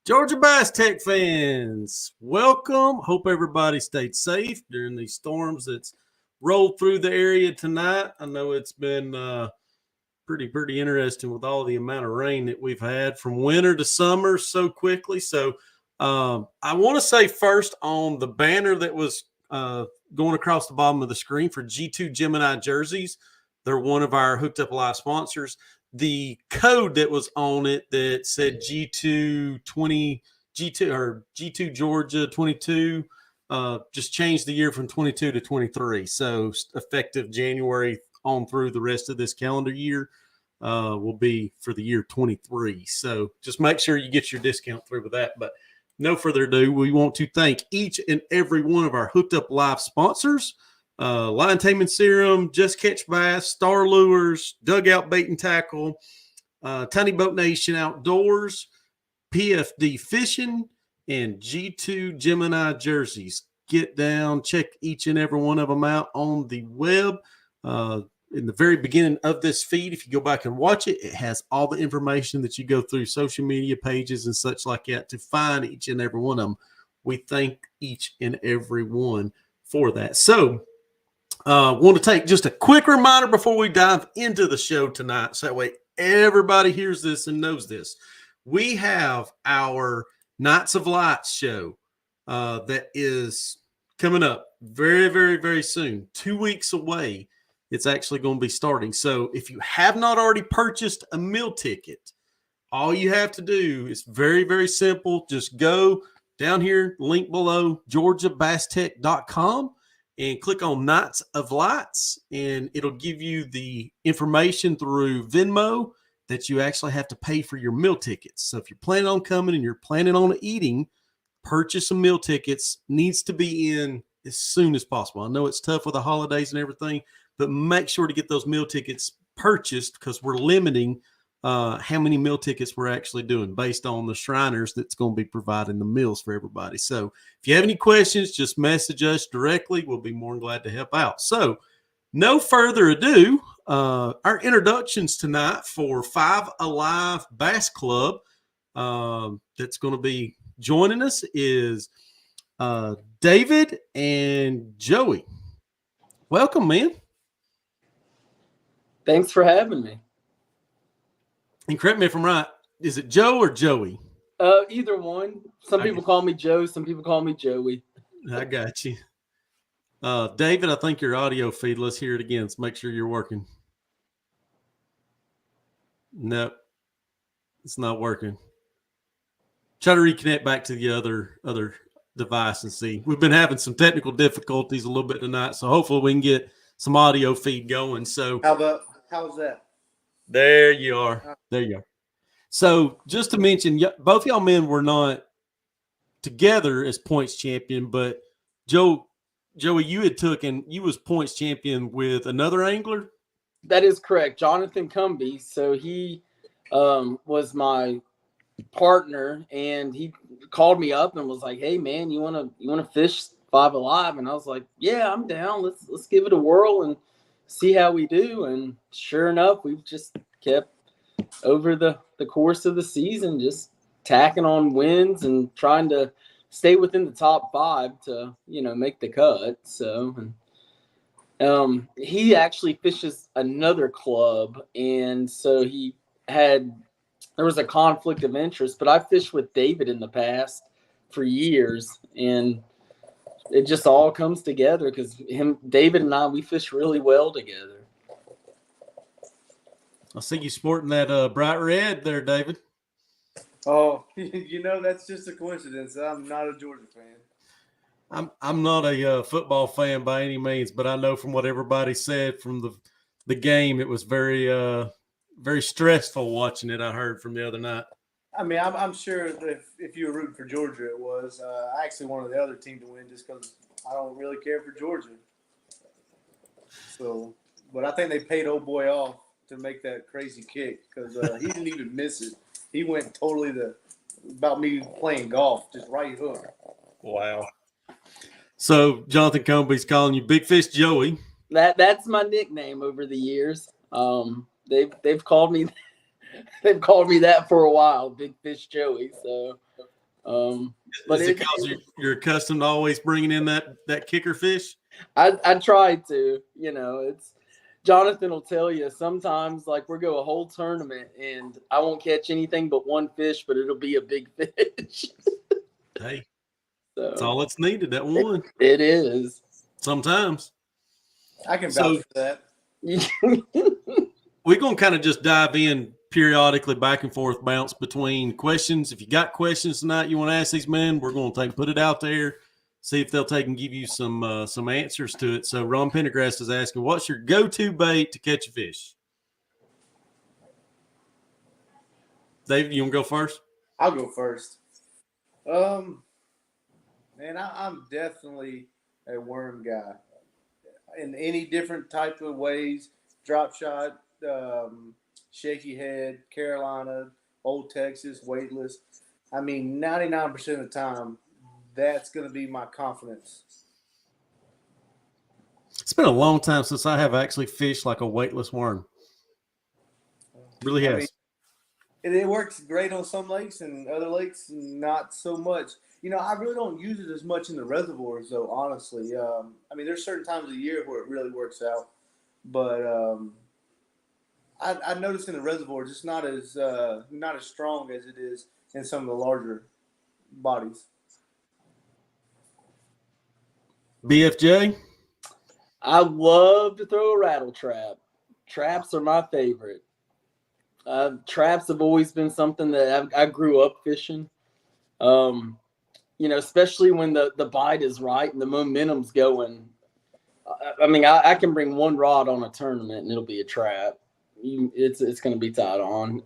Georgia Bass-TEC fans, welcome. Hope everybody stayed safe during these storms that's rolled through the area tonight. I know it's been pretty interesting with all the amount of rain that we've had from winter to summer so quickly. So I want to say first on the banner that was going across the bottom of the screen for G2 Gemini jerseys. They're one of our Hooked Up Live sponsors. The code that was on it that said G2 Georgia 22 just changed the year from 22 to 23. So effective January on through the rest of this calendar year will be for the year 23. So just make sure you get your discount through with that. But no further ado, we want to thank each and every one of our Hooked Up Live sponsors. Line Taming Serum, Just Catch Bass, Star Lures, Dugout Bait and Tackle, Tiny Boat Nation Outdoors, PFD Fishing, and G2 Gemini jerseys. Get down, check each and every one of them out on the web. In the very beginning of this feed, if you go back and watch it, it has all the information that you go through social media pages and such like that to find each and every one of them. We thank each and every one for that. So, want to take just a quick reminder before we dive into the show tonight, so that way everybody hears this and knows this. We have our Nights of Lights show that is coming up very, very, very soon. 2 weeks away, it's actually going to be starting. So if you have not already purchased a meal ticket, all you have to do is very, very simple. Just go down here, link below, georgiabasstech.com. and click on Nights of Lights, and it'll give you the information through Venmo that you actually have to pay for your meal tickets. So if you're planning on coming and you're planning on eating, purchase some meal tickets. Needs to be in as soon as possible. I know it's tough with the holidays and everything, but make sure to get those meal tickets purchased because we're limiting how many meal tickets we're actually doing based on the Shriners that's going to be providing the meals for everybody. So if you have any questions, just message us directly. We'll be more than glad to help out. So no further ado, our introductions tonight for Five Alive Bass Club that's going to be joining us is David and Joey. Welcome, man. Thanks for having me. And correct me if I'm right, is it Joe or Joey? Either one. Some people call me Joe, some people call me Joey. I got you. David, I think your audio feed, let's hear it again. Let's make sure you're working. No, it's not working. Try to reconnect back to the other device and see. We've been having some technical difficulties a little bit tonight, so hopefully we can get some audio feed going. So how's that? There you are. There you are. So just to mention, both y'all men were not together as points champion, but Joey, you was points champion with another angler? That is correct. Jonathan Cumby. So he was my partner, and he called me up and was like, "Hey man, you wanna fish Five Alive?" And I was like, "Yeah, I'm down. Let's give it a whirl and see how we do." And sure enough, we've just kept over the course of the season just tacking on wins and trying to stay within the top 5 to make the cut. So he actually fishes another club, and so there was a conflict of interest. But I fished with David in the past for years, and it just all comes together because David and I, we fish really well together. I see you sporting that bright red there, David. Oh, that's just a coincidence. I'm not a Georgia fan. I'm not a football fan by any means, but I know from what everybody said from the game, it was very very stressful watching it. I heard from the other night. I mean, I'm sure that if you were rooting for Georgia, it was. I actually wanted the other team to win just because I don't really care for Georgia. So, but I think they paid old boy off to make that crazy kick because he didn't even miss it. He went totally about me playing golf, just right hook. Wow. So Jonathan Cumby's calling you Big Fish Joey. That's my nickname over the years. They've called me that for a while, Big Fish Joey. So But is it because you're accustomed to always bringing in that kicker fish? I tried to, it's Jonathan will tell you sometimes like we'll go a whole tournament and I won't catch anything but one fish, but it'll be a big fish. Hey, So that's all that's needed. That one. It is. Sometimes. I can vouch for that. We're going to kind of just dive in periodically, back and forth, bounce between questions. If you got questions tonight you want to ask these men, we're going to put it out there, see if they'll take and give you some answers to it. So Ron Pendergrass is asking, what's your go-to bait to catch a fish? Dave, you want to go first? I'll go first. Man, I'm definitely a worm guy. In any different type of ways, drop shot, shaky head, Carolina, Old Texas, weightless. I mean, 99% of the time, that's going to be my confidence. It's been a long time since I have actually fished like a weightless worm. Really has. I mean, it works great on some lakes and other lakes, not so much. I really don't use it as much in the reservoirs, though, honestly. I mean, there's certain times of the year where it really works out. But I noticed in the reservoirs it's not as strong as it is in some of the larger bodies. BFJ? I love to throw a rattle trap. Traps are my favorite. Traps have always been something that I grew up fishing. Especially when the bite is right and the momentum's going. I mean, I can bring one rod on a tournament and it'll be a trap. It's going to be tied on.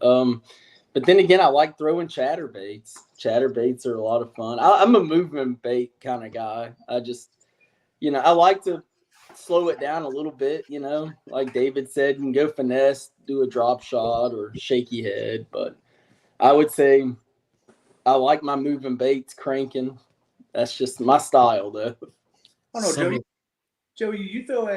But then again, I like throwing chatterbaits. Chatterbaits are a lot of fun. I'm a movement bait kind of guy. I just, I like to slow it down a little bit, like David said, you can go finesse, do a drop shot or shaky head. But I would say I like my moving baits cranking. That's just my style, though. I don't know, Joey, you throw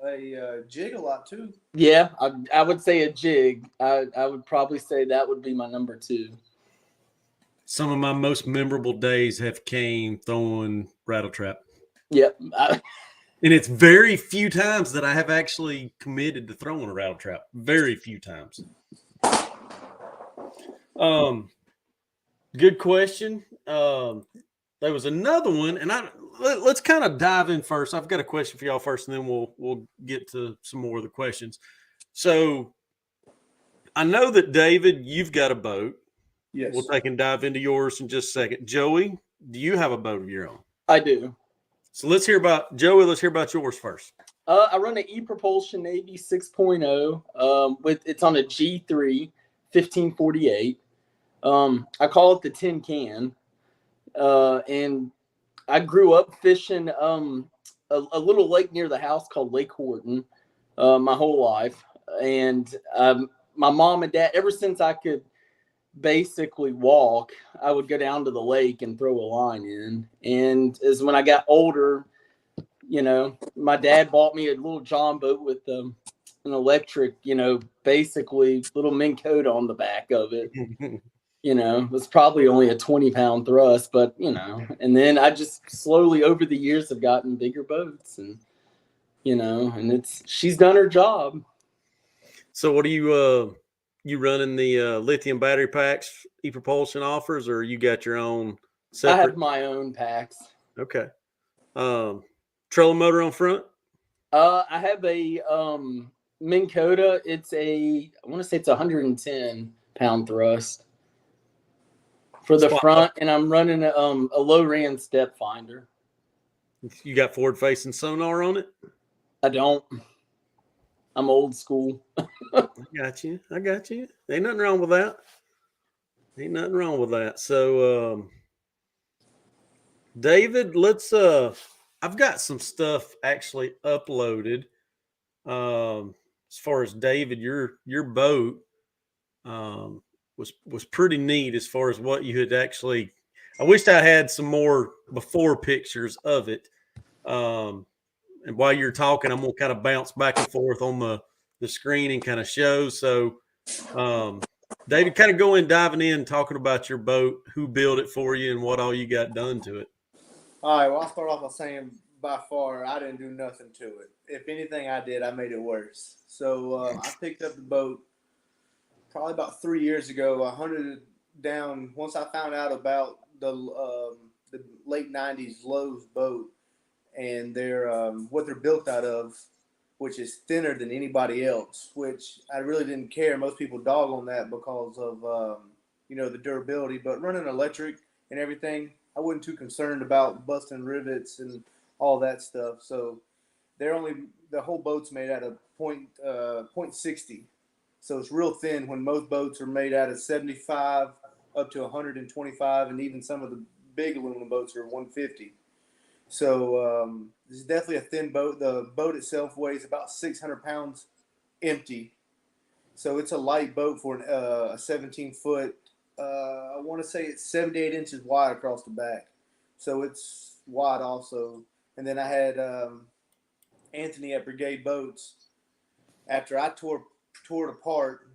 a jig a lot too. Yeah, I would say a jig. I would probably say that would be my number 2. Some of my most memorable days have came throwing rattle trap. Yep. And it's very few times that I have actually committed to throwing a rattle trap. Very few times. Good question. There was another one, and let's kind of dive in first. I've got a question for y'all first, and then we'll get to some more of the questions. So I know that David, you've got a boat. Yes. We'll take and dive into yours in just a second. Joey, do you have a boat of your own? I do. So let's hear about Joey. Let's hear about yours first. I run an E-Propulsion Navy 6.0. It's on a G3 1548. I call it the tin can. And I grew up fishing a little lake near the house called Lake Horton my whole life. And my mom and dad, ever since I could basically walk, I would go down to the lake and throw a line in. And as when I got older, my dad bought me a little John boat with an electric, basically little Minn Kota on the back of it. It was probably only a 20-pound thrust, but, and then I just slowly over the years have gotten bigger boats and, and she's done her job. So what are you running the lithium battery packs E-Propulsion offers, or you got your own separate? I have my own packs. Okay. Trolling motor on front? I have a Minn Kota. I want to say it's 110-pound thrust for the front, and I'm running a low ran step finder. You got forward facing sonar on it? I don't. I'm old school. I got you. Ain't nothing wrong with that. So, David, let's. I've got some stuff actually uploaded. As far as David, your boat was pretty neat as far as what you had actually. I wished I had some more before pictures of it. And while you're talking, I'm gonna kind of bounce back and forth on the screen and kind of show. So David, kind of diving in, talking about your boat, who built it for you, and what all you got done to it. All right. Well, I'll start off by saying by far I didn't do nothing to it. If anything I did, I made it worse. So I picked up the boat probably about 3 years ago. I hunted it down once I found out about the late '90s Lowe's boat and their what they're built out of, which is thinner than anybody else. Which I really didn't care. Most people dog on that because of the durability, but running electric and everything, I wasn't too concerned about busting rivets and all that stuff. So the whole boat's made out of point 60. So it's real thin when most boats are made out of 75 up to 125, and even some of the big aluminum boats are 150. So this is definitely a thin boat. The boat itself weighs about 600 pounds empty. So it's a light boat for a 17-foot. I want to say it's 78 inches wide across the back. So it's wide also. And then I had Anthony at Brigade Boats. After I tore it apart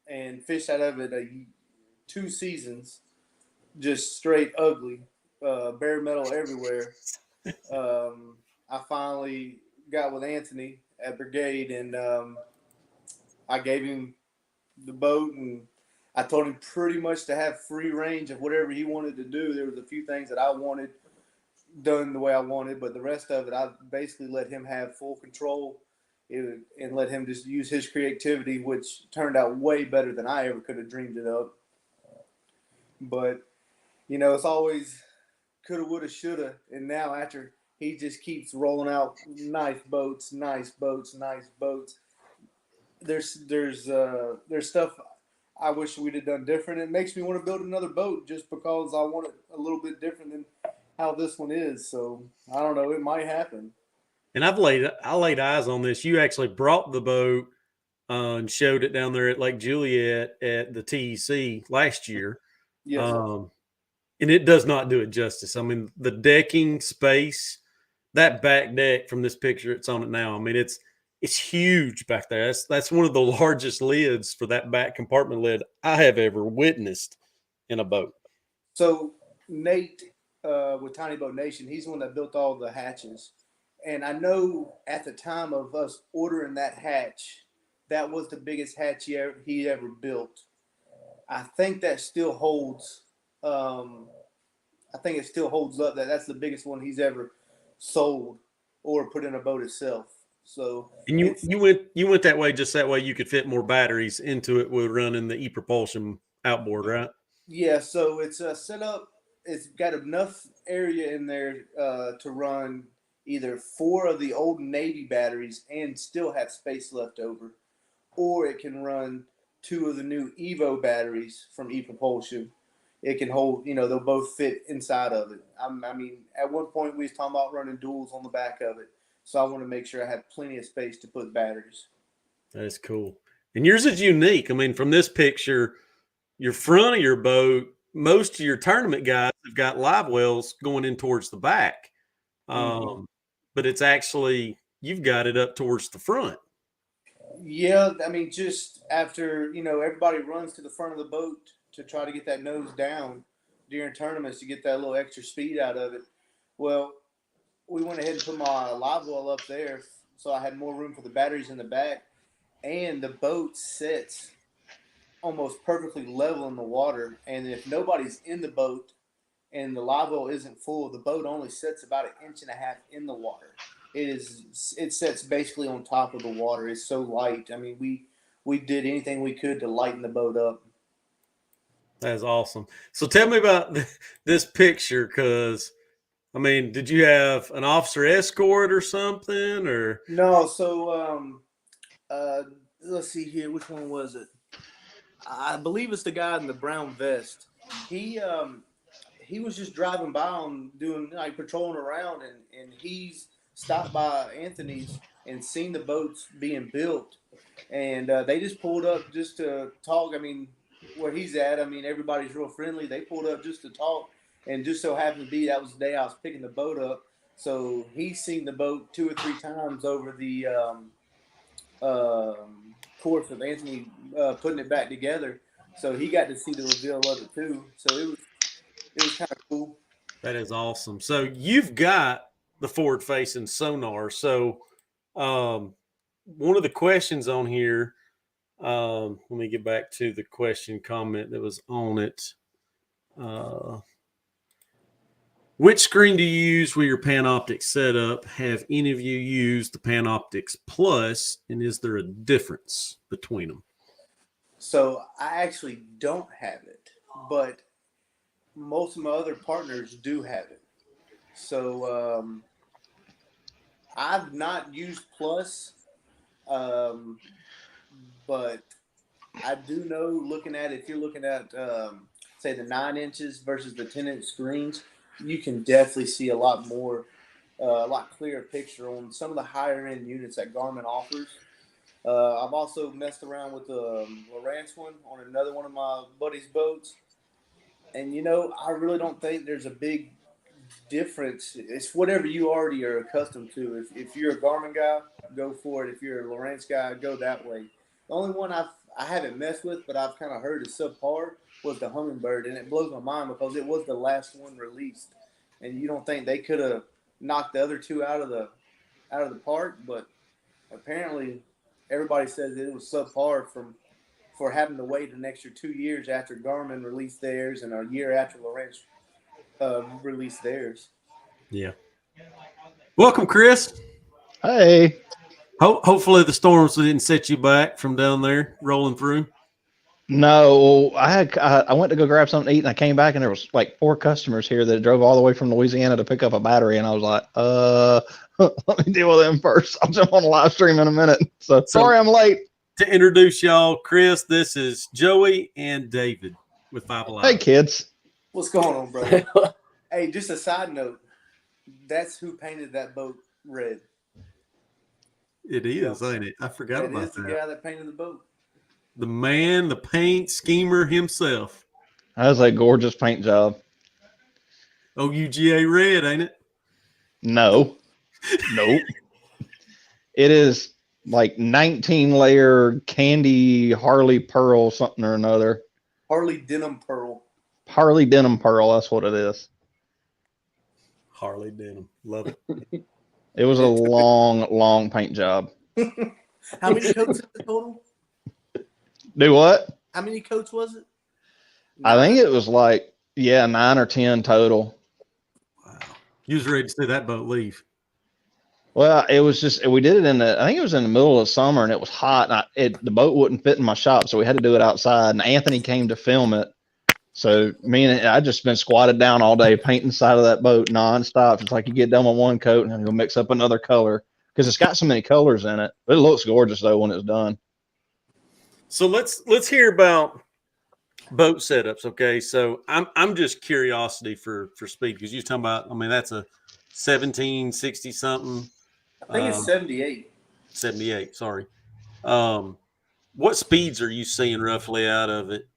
and fished out of it 2 seasons, just straight ugly, bare metal everywhere. I finally got with Anthony at Brigade, and I gave him the boat, and I told him pretty much to have free range of whatever he wanted to do. There was a few things that I wanted done the way I wanted, but the rest of it, I basically let him have full control and let him just use his creativity, which turned out way better than I ever could have dreamed it up. But, it's always coulda, woulda, shoulda. And now after he just keeps rolling out nice boats. There's stuff I wish we'd have done different. It makes me want to build another boat just because I want it a little bit different than how this one is. So I don't know. It might happen. And I laid eyes on this. You actually brought the boat and showed it down there at Lake Juliet at the TEC last year. Yes. And it does not do it justice. I mean, the decking space, that back deck from this picture, it's on it now. I mean, it's huge back there. That's one of the largest lids for that back compartment lid I have ever witnessed in a boat. So Nate with Tiny Boat Nation, he's the one that built all the hatches. And I know at the time of us ordering that hatch, that was the biggest hatch he ever built. I think that still holds. I think it still holds up. That's the biggest one he's ever sold or put in a boat itself. So and you went that way just that way you could fit more batteries into it with running the e-propulsion outboard, right? Yeah. So it's set up. It's got enough area in there to run either 4 of the old Navy batteries and still have space left over, or it can run 2 of the new Evo batteries from e-propulsion. It can hold, they'll both fit inside of it. I mean, at one point we was talking about running duals on the back of it. So I want to make sure I have plenty of space to put batteries. That is cool. And yours is unique. I mean, from this picture, your front of your boat, most of your tournament guys have got live wells going in towards the back. But it's actually, you've got it up towards the front. Yeah, I mean, just after, everybody runs to the front of the boat to try to get that nose down during tournaments to get that little extra speed out of it. Well, we went ahead and put my live well up there so I had more room for the batteries in the back. And the boat sits almost perfectly level in the water. And if nobody's in the boat and the live well isn't full, the boat only sits about 1.5 inches in the water. It sits basically on top of the water. It's so light. I mean, we did anything we could to lighten the boat up. That's awesome. So tell me about this picture, because, I mean, did you have an officer escort or something, or? No, so let's see here. Which one was it? I believe it's the guy in the brown vest. He was just driving by and doing patrolling around, and he's stopped by Anthony's and seen the boats being built, and they just pulled up just to talk. I mean, where he's at, I mean, everybody's real friendly. They pulled up just to talk, and just so happened to be that was the day I was picking the boat up. So he's seen the boat 2 or 3 times over the course of Anthony putting it back together. So he got to see the reveal of it too. So it was kind of cool. That is awesome. So you've got the forward facing sonar. So one of the questions on here, let me get back to the question comment that was on it. Which screen do you use with your Panoptix setup? Have any of you used the Panoptix Plus, and is there a difference between them? So I actually don't have it, but most of my other partners do have it. So I've not used Plus, but I do know looking at if you're looking at say the 9 inches versus the 10-inch screens, you can definitely see a lot more, a lot clearer picture on some of the higher end units that Garmin offers. I've also messed around with the Lowrance one on another one of my buddy's boats. And, I really don't think there's a big difference. It's whatever you already are accustomed to. If you're a Garmin guy, go for it. If you're a Lowrance guy, go that way. The only one I haven't messed with, but I've kind of heard is subpar, was the Humminbird. And it blows my mind because it was the last one released. And you don't think they could have knocked the other two out of the park, but apparently everybody says it was subpar for having to wait an extra 2 years after Garmin released theirs and a year after Lowrance released theirs. Yeah. Welcome, Chris. Hey. Hopefully the storms didn't set you back from down there rolling through. No, I went to go grab something to eat, and I came back, and there was like 4 customers here that drove all the way from Louisiana to pick up a battery, and I was like, let me deal with them first. I'll jump on a live stream in a minute. So sorry I'm late. To introduce y'all, Chris, this is Joey and David with 5 Alive. Hey, kids. What's going on, bro? Hey, just a side note. That's who painted that boat red. It is, ain't it? I forgot about that. It is the guy that painted the boat. The man, the paint schemer himself. That was a gorgeous paint job. OUGA red, ain't it? No. Nope. It is like 19-layer candy Harley pearl something or another. Harley denim pearl. Harley denim pearl, that's what it is. Harley denim. Love it. It was a long paint job. How many coats is it total? Do what? How many coats was it? I think it was like, 9 or 10 total. Wow. You was ready to see that boat leave. Well, it was just, we did it I think it was in the middle of summer, and it was hot. And the boat wouldn't fit in my shop, so we had to do it outside. And Anthony came to film it. So I just been squatted down all day painting the side of that boat nonstop. It's like you get done with one coat and you'll mix up another color because it's got so many colors in it. But it looks gorgeous though when it's done. So let's hear about boat setups. Okay, so I'm just curiosity for speed, because you're talking about. I mean, that's a 1760 something. I think it's 78. 78. Sorry. What speeds are you seeing roughly out of it?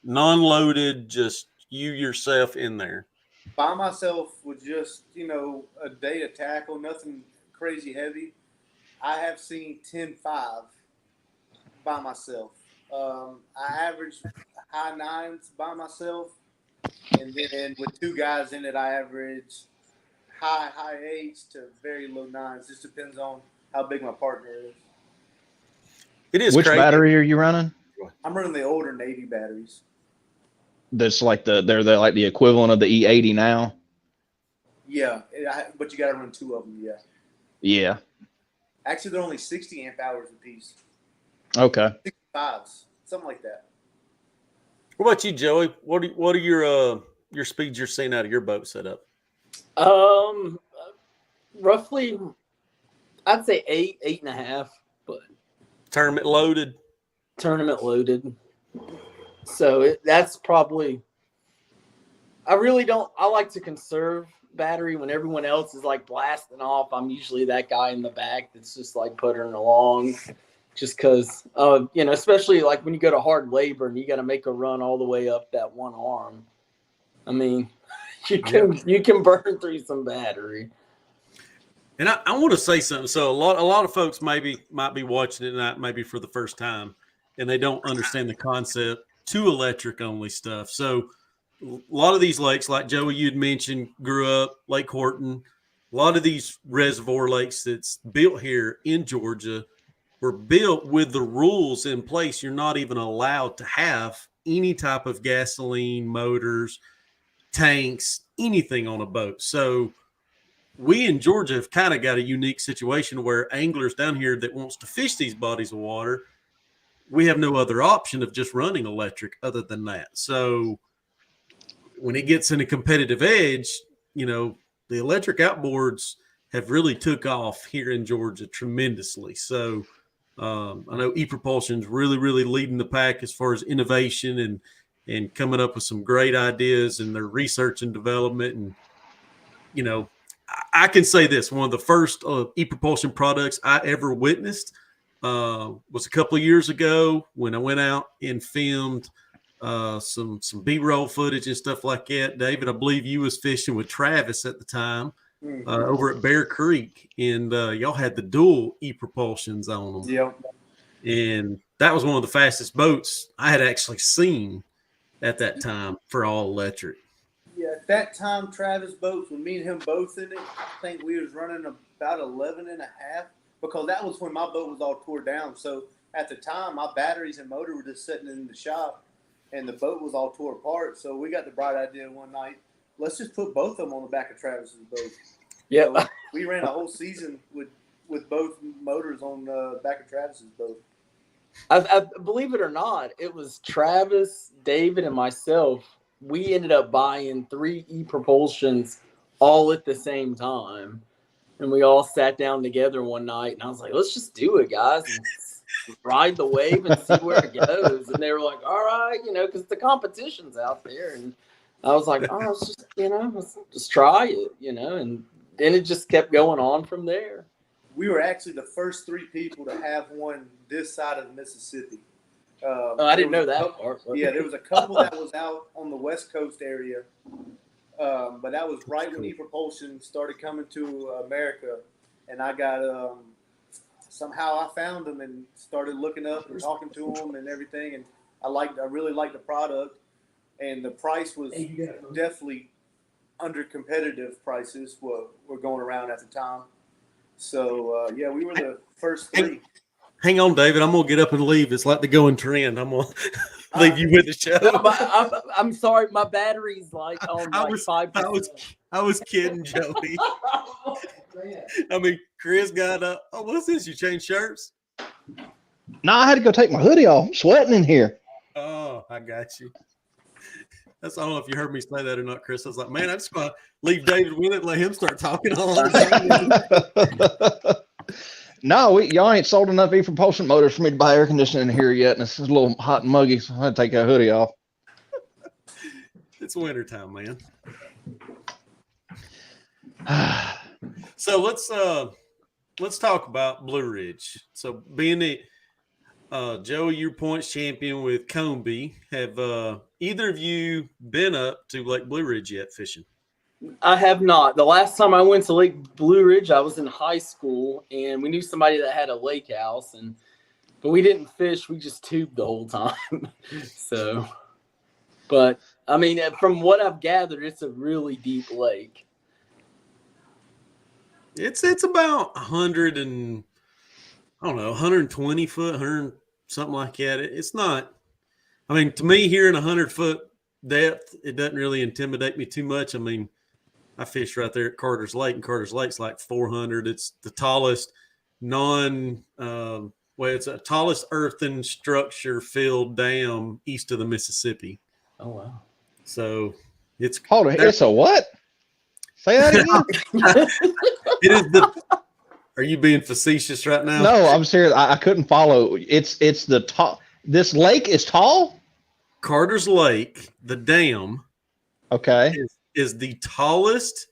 Non-loaded, just you yourself in there. By myself with just, a day of tackle, nothing crazy heavy. I have seen 10.5 by myself. I average high 9s by myself. And then with 2 guys in it, I average high 8s to very low 9s. Just depends on how big my partner is. It is. Which crazy. battery are you running? I'm running the older Navy batteries. That's like they're like the equivalent of the E80 now. Yeah, but you got to run 2 of them. Yeah. Yeah. Actually, they're only 60 amp hours a piece. Okay. 65s, something like that. What about you, Joey? What are your speeds you're seeing out of your boat setup? Roughly, I'd say 8.5, but Tournament loaded. So that's probably. I like to conserve battery when everyone else is like blasting off. I'm usually that guy in the back that's just like puttering along, just because, especially like when you go to hard labor and you got to make a run all the way up that one arm. I mean, you can burn through some battery. And I want to say something. So a lot of folks might be watching it maybe for the first time, and they don't understand the concept to electric only stuff. So a lot of these lakes, like Joey, you'd mentioned, grew up Lake Horton. A lot of these reservoir lakes that's built here in Georgia were built with the rules in place. You're not even allowed to have any type of gasoline, motors, tanks, anything on a boat. So we in Georgia have kind of got a unique situation where anglers down here that wants to fish these bodies of water, we have no other option of just running electric other than that. So when it gets in a competitive edge, you know, the electric outboards have really took off here in Georgia tremendously. So I know ePropulsion is really, really leading the pack as far as innovation and coming up with some great ideas in their research and development. And, you know, I can say this, one of the first ePropulsion products I ever witnessed was a couple of years ago when I went out and filmed some B-roll footage and stuff like that. David, I believe you was fishing with Travis at the time over at Bear Creek, and y'all had the dual ePropulsions on them. Yep. And that was one of the fastest boats I had actually seen at that time for all electric. Yeah, at that time, Travis boats, with me and him both in it, I think we was running about 11 and a half, because that was when my boat was all tore down. So at the time, my batteries and motor were just sitting in the shop, and the boat was all tore apart. So we got the bright idea one night, let's just put both of them on the back of Travis's boat. Yeah. So we ran a whole season with both motors on the back of Travis's boat. I believe it or not, it was Travis, David, and myself. We ended up buying 3 ePropulsions all at the same time. And we all sat down together one night, and I was like, let's just do it, guys, and ride the wave and see where it goes. And they were like, all right, you know, because the competition's out there. And I was like, oh, let's just, you know, let's just try it, you know. And then it just kept going on from there. We were actually the first 3 people to have one this side of the Mississippi. I didn't know that part. Yeah, there was a couple that was out on the West Coast area, but that was right when ePropulsion started coming to America, and I got somehow I found them and started looking up and talking to them and everything, and I really liked the product, and the price was definitely under competitive prices were going around at the time. So yeah, we were the first 3. Hang on, David. I'm gonna get up and leave. It's like the going trend. I'm gonna leave you with the show. I'm sorry, my battery's like on like 5%. I was kidding, Joey. I mean, Chris got oh, what's this? You changed shirts? No, I had to go take my hoodie off. I'm sweating in here. Oh, I got you. I don't know if you heard me say that or not, Chris. I was like, man, I just want to leave David with it and let him start talking on. No, y'all ain't sold enough ePropulsion motors for me to buy air conditioning in here yet, and it's a little hot and muggy, so I had to take that hoodie off. It's wintertime, man. So let's talk about Blue Ridge. So being Joey, your points champion with Comby, have either of you been up to Lake Blue Ridge yet fishing? I have not. The last time I went to Lake Blue Ridge, I was in high school, and we knew somebody that had a lake house, but we didn't fish. We just tubed the whole time. So, but I mean, from what I've gathered, it's a really deep lake. It's about 100 and I don't know, 120 foot, 100 something like that. It's not. I mean, to me, here in 100-foot depth, it doesn't really intimidate me too much. I mean, I fished right there at Carter's Lake, and Carter's Lake's like 400. It's the tallest it's a tallest earthen structure filled dam east of the Mississippi. Oh, wow. So it's Hold on, it's a what? Say that again. It is are you being facetious right now? No, I'm serious. I couldn't follow. It's the tall. This lake is tall. Carter's Lake, the dam, Okay. is the tallest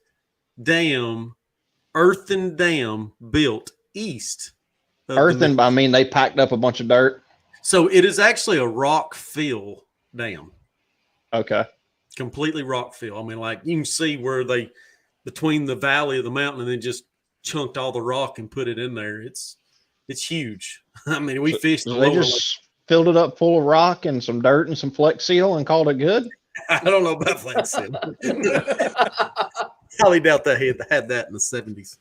earthen dam built east. Earthen, I mean, they packed up a bunch of dirt. So it is actually a rock fill dam. Okay. Completely rock fill. I mean, like you can see where they, between the valley of the mountain, and then just chunked all the rock and put it in there. It's huge. I mean, we fished. They just filled it up full of rock and some dirt and some Flex Seal and called it good? I don't know about Flex Seal. Highly doubt that he had that in the 70s.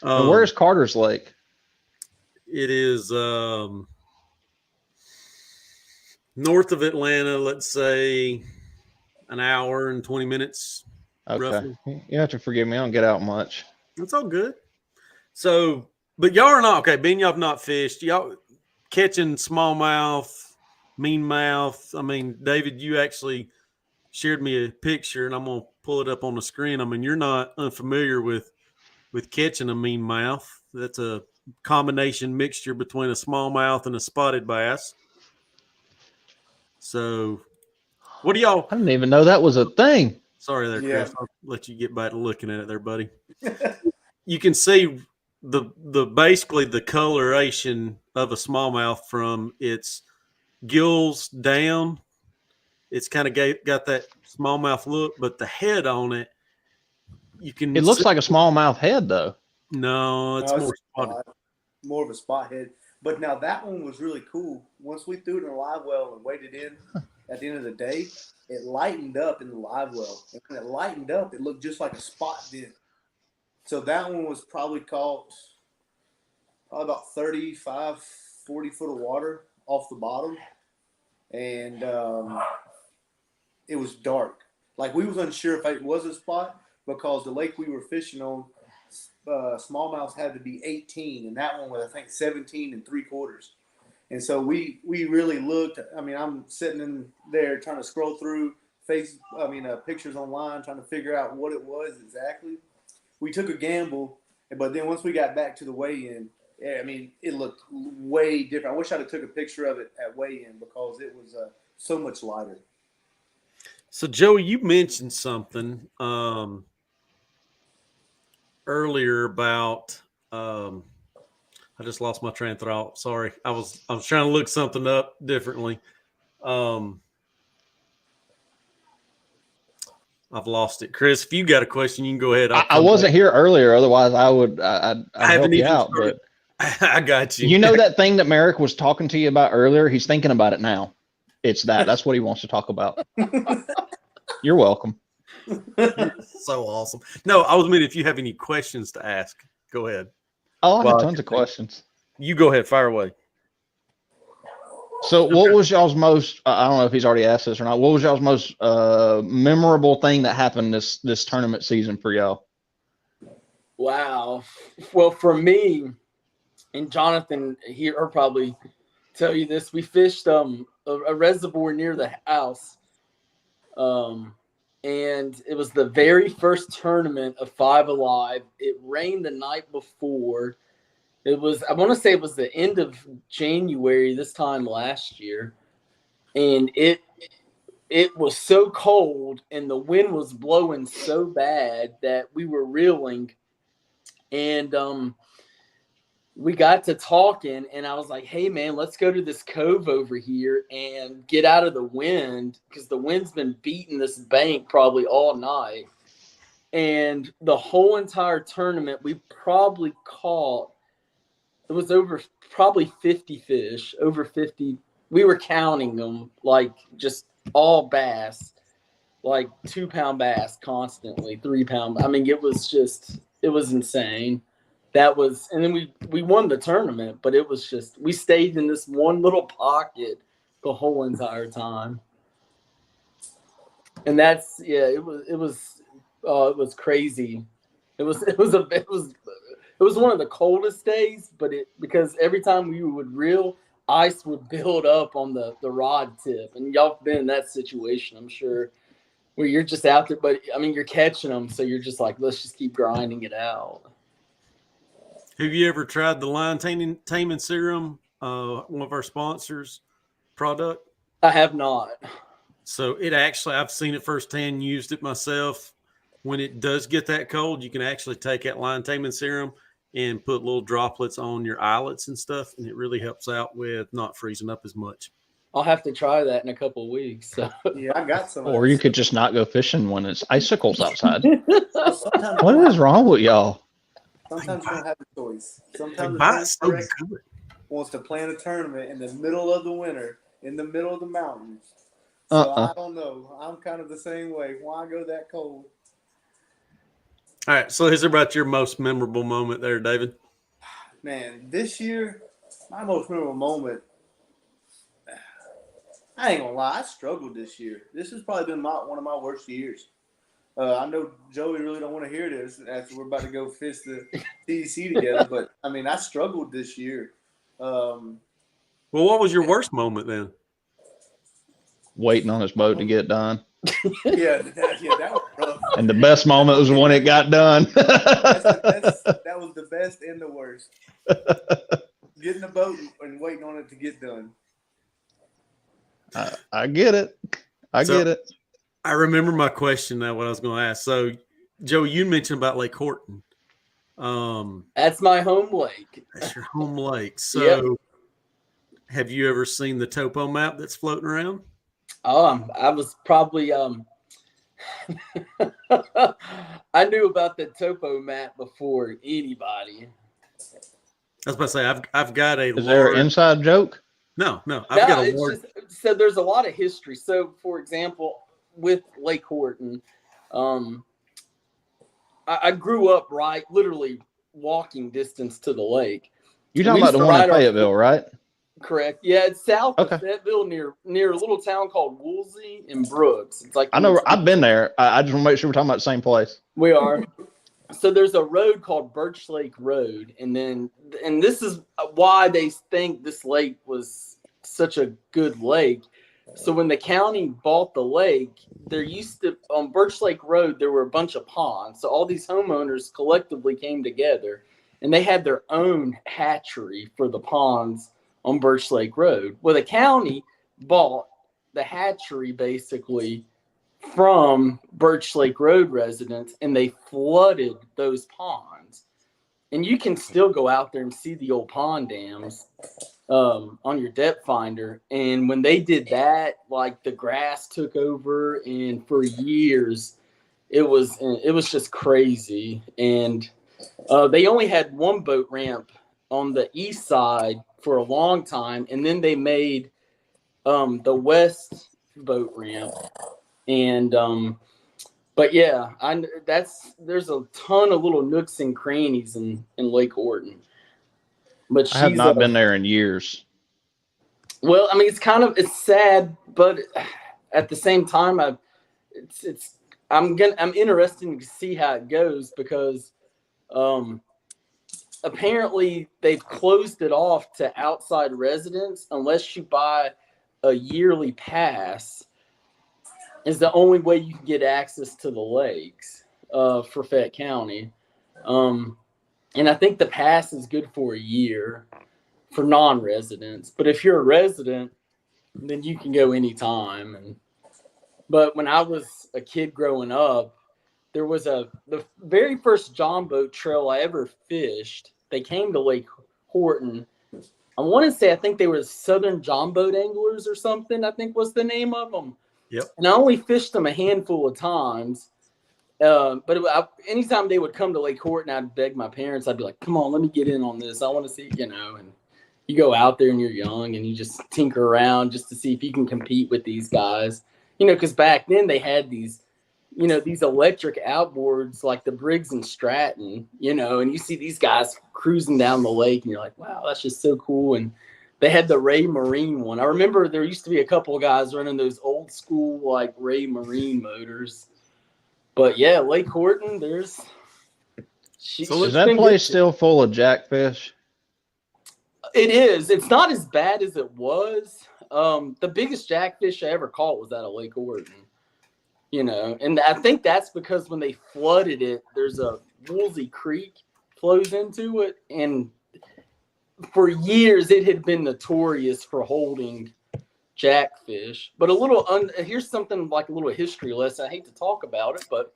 And where's Carter's Lake? It is north of Atlanta, let's say an hour and 20 minutes. Okay. Roughly. You have to forgive me. I don't get out much. That's all good. So, but y'all are not, okay, Ben, y'all have not fished. Y'all catching smallmouth, meanmouth. I mean, David, you actually shared me a picture, and I'm going to pull it up on the screen. I mean, you're not unfamiliar with catching a meanmouth. That's a combination mixture between a smallmouth and a spotted bass. So, what do y'all? I didn't even know that was a thing. Sorry there, Yeah. Chris. I'll let you get back to looking at it there, buddy. You can see the basically the coloration of a smallmouth from its gills down. It's kind of got that smallmouth look, but the head on it, you can. It looks like a smallmouth head, though. No, it's No, more it's spotted. more of a spot head. But now that one was really cool. Once we threw it in a live well and weighed it in, at the end of the day, it lightened up in the live well. And when it lightened up, it looked just like a spot did. So that one was probably caught about 35, 40 foot of water off the bottom. And it was dark. Like, we was unsure if it was a spot because the lake we were fishing on, smallmouths had to be 18, and that one was, I think, 17 3/4. And so we really looked. I mean, I'm sitting in there trying to scroll through pictures online, trying to figure out what it was exactly. We took a gamble, but then once we got back to the weigh-in, I mean, it looked way different. I wish I'd have took a picture of it at weigh-in because it was so much lighter. So, Joey, you mentioned something earlier about I just lost my train of thought. Sorry. I was trying to look something up differently. I've lost it. Chris, if you got a question, you can go ahead. I wasn't here earlier. Otherwise, I'd help you out. started. But I got you. you know that thing that Merrick was talking to you about earlier? He's thinking about it now. It's that. That's what he wants to talk about. You're welcome. So awesome. No, I was meaning if you have any questions to ask, go ahead. Oh, I Well, have tons of questions. You go ahead. Fire away. So what was y'all's most, I don't know if he's already asked this or not, what was y'all's most memorable thing that happened this tournament season for y'all? Wow. Well, for me, and Jonathan here will probably tell you this, we fished a reservoir near the house. And it was the very first tournament of Five Alive. It rained the night before. I want to say it was the end of January this time last year. And it was so cold and the wind was blowing so bad that we were reeling. And we got to talking, and I was like, hey, man, let's go to this cove over here and get out of the wind because the wind's been beating this bank probably all night. And the whole entire tournament, we probably caught, it was over probably 50 fish, over 50. We were counting them, like just all bass, like 2-pound bass constantly, 3-pound. I mean, it was insane. And then we won the tournament, but it was just, we stayed in this one little pocket the whole entire time. And that's, yeah, it was crazy. It was one of the coldest days, but because every time we would reel, ice would build up on the rod tip. And y'all have been in that situation, I'm sure, where you're just out there, but I mean, you're catching them. So you're just like, let's just keep grinding it out. Have you ever tried the line taming serum, one of our sponsors product? I have not. So it actually, I've seen it firsthand, used it myself. When it does get that cold, you can actually take that line taming serum and put little droplets on your eyelets and stuff, and it really helps out with not freezing up as much. I'll have to try that in a couple of weeks. So. Yeah, I got some. Or you could just not go fishing when it's icicles outside. Sometimes What is wrong with y'all? you don't have a choice. Sometimes Bass so good. wants to plan a tournament in the middle of the winter, in the middle of the mountains. So I don't know. I'm kind of the same way. Why go that cold? All right. So here's about your most memorable moment there, David. Man, this year, my most memorable moment, I ain't gonna lie, I struggled this year. This has probably been one of my worst years. I know Joey really don't want to hear this after we're about to go fish the TEC together, but I mean, I struggled this year. Well, what was your worst moment then? Waiting on his boat to get done. Yeah, that was rough. And the best moment was when it got done. That was the best and the worst. Getting the boat and waiting on it to get done. I get it. I get it. I remember my question now, what I was going to ask. So, Joe, you mentioned about Lake Horton. That's my home lake. That's your home lake. So, have you ever seen the topo map that's floating around? I was probably I knew about the topo map before anybody. I was about to say I've got a. Is there an inside joke? No. I've got a large. So there's a lot of history. So, for example, with Lake Horton, I grew up literally walking distance to the lake. You're talking about the one in Fayetteville, right? Correct. Yeah, it's south of Fayetteville, near a little town called Woolsey and Brooks. It's like I know. I've been there. I just want to make sure we're talking about the same place. We are. So there's a road called Birch Lake Road, and this is why they think this lake was such a good lake. So when the county bought the lake, there used to on Birch Lake Road there were a bunch of ponds. So all these homeowners collectively came together, and they had their own hatchery for the ponds on Birch Lake Road. Well, the county bought the hatchery basically from Birch Lake Road residents, and they flooded those ponds. And you can still go out there and see the old pond dams on your depth finder. And when they did that, like the grass took over, and for years it was just crazy. And they only had one boat ramp on the east side for a long time, and then they made the west boat ramp. And but yeah, there's a ton of little nooks and crannies in Lake Horton. But I have not been there in years. Well, I mean, it's sad, but at the same time, I'm interested to see how it goes, because apparently they've closed it off to outside residents unless you buy a yearly pass. Is the only way you can get access to the lakes for Fayette County. And I think the pass is good for a year for non-residents. But if you're a resident, then you can go anytime. But when I was a kid growing up, there was the very first John boat trail I ever fished. They came to Lake Horton. I want to say, I think they were Southern John Boat Anglers or something, I think was the name of them. Yep. And I only fished them a handful of times. But anytime they would come to Lake Horton, I'd beg my parents. I'd be like, come on, let me get in on this. I want to see, and you go out there and you're young and you just tinker around just to see if you can compete with these guys. Because back then they had these, these electric outboards like the Briggs and Stratton, and you see these guys cruising down the lake and you're like, wow, that's just so cool. And they had the Ray Marine one. I remember there used to be a couple of guys running those old school like Ray Marine motors. But yeah, Lake Horton, is that place still full of jackfish? It is. It's not as bad as it was. The biggest jackfish I ever caught was out of Lake Horton. And I think that's because when they flooded it, there's a Woolsey Creek flows into it, and for years it had been notorious for holding jackfish. But here's something like a little history lesson. I hate to talk about it, but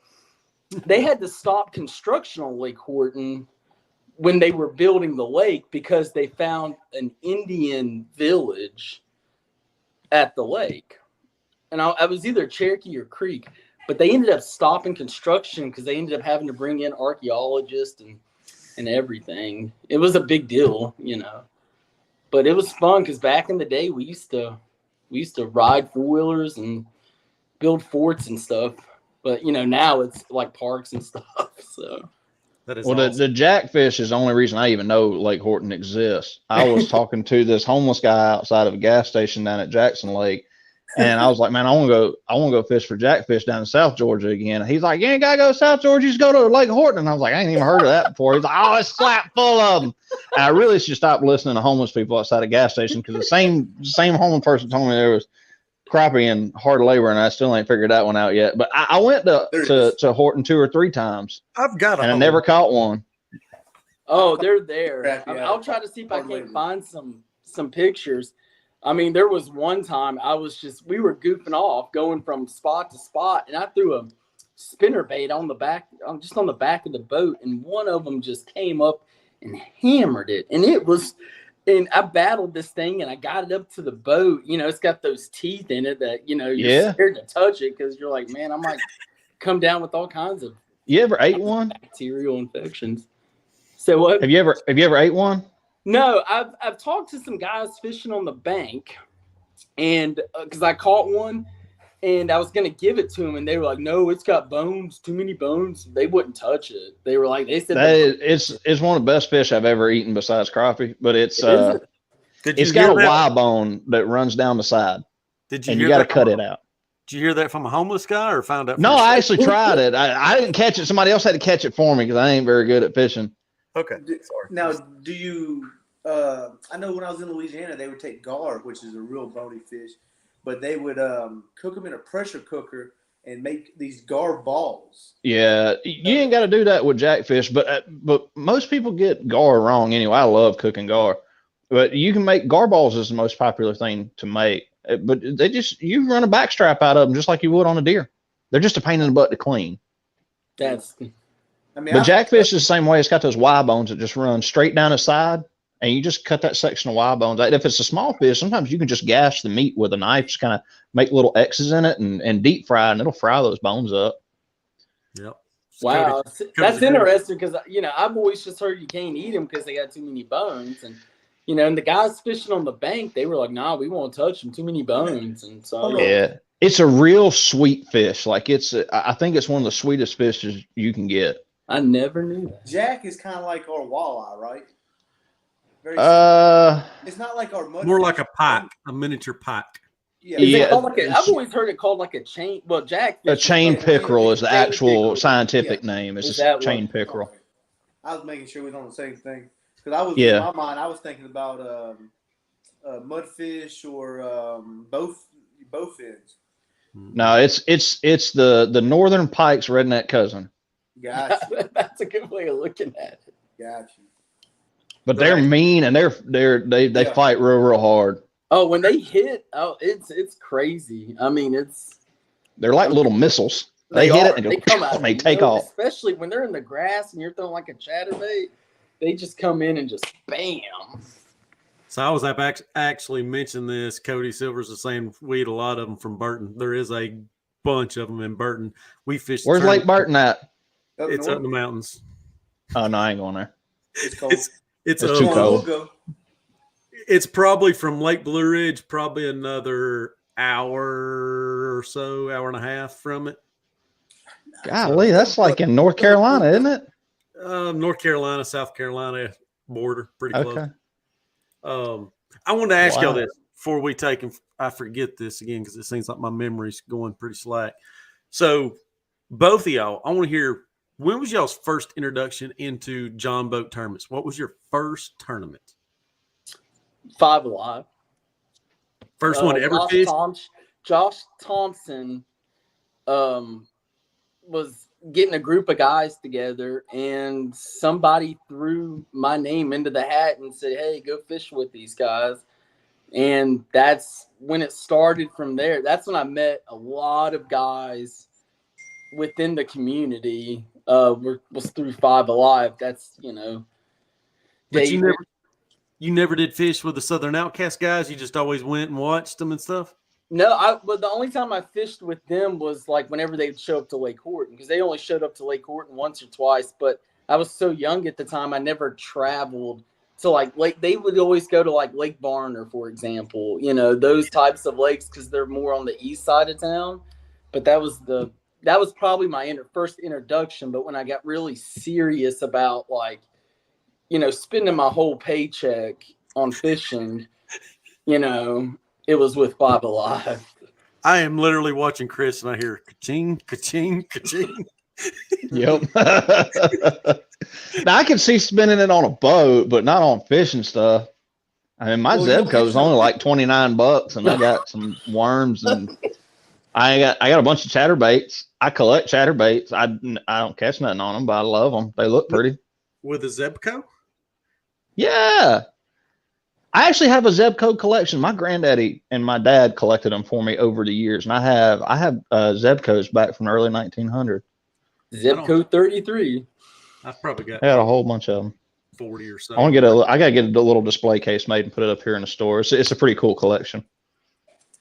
they had to stop construction on Lake Horton when they were building the lake because they found an Indian village at the lake. And I was either Cherokee or Creek, but they ended up stopping construction because they ended up having to bring in archaeologists and everything. It was a big deal, But it was fun because back in the day we used to ride 4-wheelers and build forts and stuff. But now it's like parks and stuff. So That is Well, awesome. the jackfish is the only reason I even know Lake Horton exists. I was talking to this homeless guy outside of a gas station down at Jackson Lake, and I was like, "Man, I want to go fish for jackfish down in South Georgia again." And he's like, "You ain't gotta go to South Georgia, just go to Lake Horton." And I was like, "I ain't even heard of that before." He's like, "Oh, it's slap full of them." And I really should stop listening to homeless people outside a gas station because the same homeless person told me there was crappie and hard labor, and I still ain't figured that one out yet. But I went to Horton 2 or 3 times. I've got and I never caught one. Oh, they're there. Crappy I'll try to see if I hard can't labor. find some pictures. I mean, there was one time we were goofing off going from spot to spot, and I threw a spinner bait on the back of the boat, and one of them just came up and hammered it. And I battled this thing, and I got it up to the boat. It's got those teeth in it that, you're scared to touch it because you're like, man, I might come down with all kinds of You ever ate one? bacterial infections. So what? Have you ever ate one? No, I've talked to some guys fishing on the bank, and because I caught one, and I was gonna give it to them, and they were like, "No, it's got bones, too many bones." They wouldn't touch it. They were like, they said It's one of the best fish I've ever eaten besides crappie, but it's Is it? it's got a Y bone that runs down the side, Did you and hear you got to that cut from- it out. Did you hear that from a homeless guy or found out? No, from- I actually tried it. I didn't catch it. Somebody else had to catch it for me because I ain't very good at fishing. Okay. Sorry. Now, do you? I know when I was in Louisiana, they would take gar, which is a real bony fish, but they would cook them in a pressure cooker and make these gar balls. Yeah, you ain't got to do that with jackfish, but most people get gar wrong anyway. I love cooking gar, but you can make gar balls is the most popular thing to make. But you run a back strap out of them just like you would on a deer. They're just a pain in the butt to clean. That's I mean, But jackfish is the same way. It's got those Y bones that just run straight down the side, and you just cut that section of Y bones. If it's a small fish, sometimes you can just gash the meat with a knife, just kind of make little X's in it and deep fry, and it'll fry those bones up. Yep. wow. Cody's That's good. interesting because I've always just heard you can't eat them because they got too many bones, and and the guys fishing on the bank, they were like, "Nah, we won't touch them. Too many bones." And so Yeah, it's a real sweet fish. Like I think it's one of the sweetest fishes you can get. I never knew that. jack is kind of like our walleye, right? Very it's not like our mud More like fish. a pike, a miniature pike. Yeah, Is it Yeah, called I've it's- always heard it called like a chain. Well, jackfish. A chain pickerel is the Chain actual pickerel. scientific Yeah. name. It's Is a that chain what- pickerel. Okay. I was making sure we was on the same thing because I was Yeah. in my mind. I was thinking about mudfish or bowfins. No, it's the northern pike's redneck cousin. Got you. That's a good way of looking at it. Got you. But they're mean and they Yeah. fight real hard. Oh, when they hit, it's crazy. I mean, They're like little missiles. They hit it and they go, come out and they of take nowhere, off. especially when they're in the grass and you're throwing like a chatterbait. They just come in and just bam. So I was actually mentioned this. Cody Silvers is saying we eat a lot of them from Burton. There is a bunch of them in Burton. We fished. Where's Lake Barton at? Up It's north, up in the mountains. Oh no, I ain't going there. it's cold. It's It's up. too Come on, cold. we'll go. It's probably from Lake Blue Ridge, probably another hour or so, hour and a half from it. Golly, that's like in North Carolina, isn't it? North Carolina, South Carolina border, pretty close. Okay. I wanted to ask y'all Wow. this before we take and I forget this again because it seems like my memory's going pretty slack. So both of y'all, I want to hear, when was y'all's first introduction into John boat tournaments? What was your first tournament? 5 Alive. First one ever fished? Josh Thompson was getting a group of guys together, and somebody threw my name into the hat and said, "Hey, go fish with these guys." And that's when it started from there. That's when I met a lot of guys within the community. Was through 5 Alive. That's, But David. you never did fish with the Southern Outcast guys? You just always went and watched them and stuff? No, but the only time I fished with them was like whenever they'd show up to Lake Horton, because they only showed up to Lake Horton once or twice. But I was so young at the time, I never traveled So like they would always go to like Lake Varner, for example, you know, those types of lakes because they're more on the east side of town. But that was probably my first introduction. But when I got really serious about like, you know, spending my whole paycheck on fishing, you know, it was with Five Alive. I am literally watching Chris and I hear ka-ching, ka-ching, ka-ching. Yep. Now I can see spinning it on a boat, but not on fishing stuff. I mean, my Well, you don't Zebco get is only like $29, and I got some worms, and I got a bunch of chatterbaits. I collect chatterbaits. I don't catch nothing on them, but I love them. They look pretty. With a Zebco? Yeah. I actually have a Zebco collection. My granddaddy and my dad collected them for me over the years, and I have Zebcos back from the early 1900s. Zebco 33. I've probably got I got a whole bunch of them. 40 or so. I gotta get a little display case made and put it up here in the store. It's a pretty cool collection.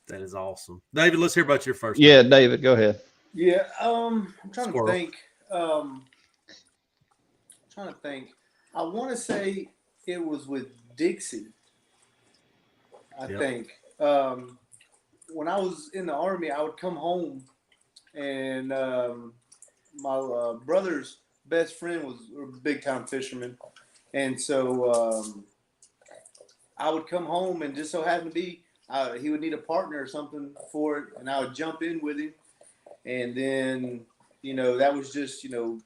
That is awesome. David, let's hear about your first. Yeah, time. David, go ahead. Yeah, I'm trying Squirrel. to think. I want to say it was with Dixie. I Yep. think when I was in the Army, I would come home, and my brother's best friend was a big time fisherman, and so I would come home, and just so happened to be he would need a partner or something for it, and I would jump in with him, and then that was just 2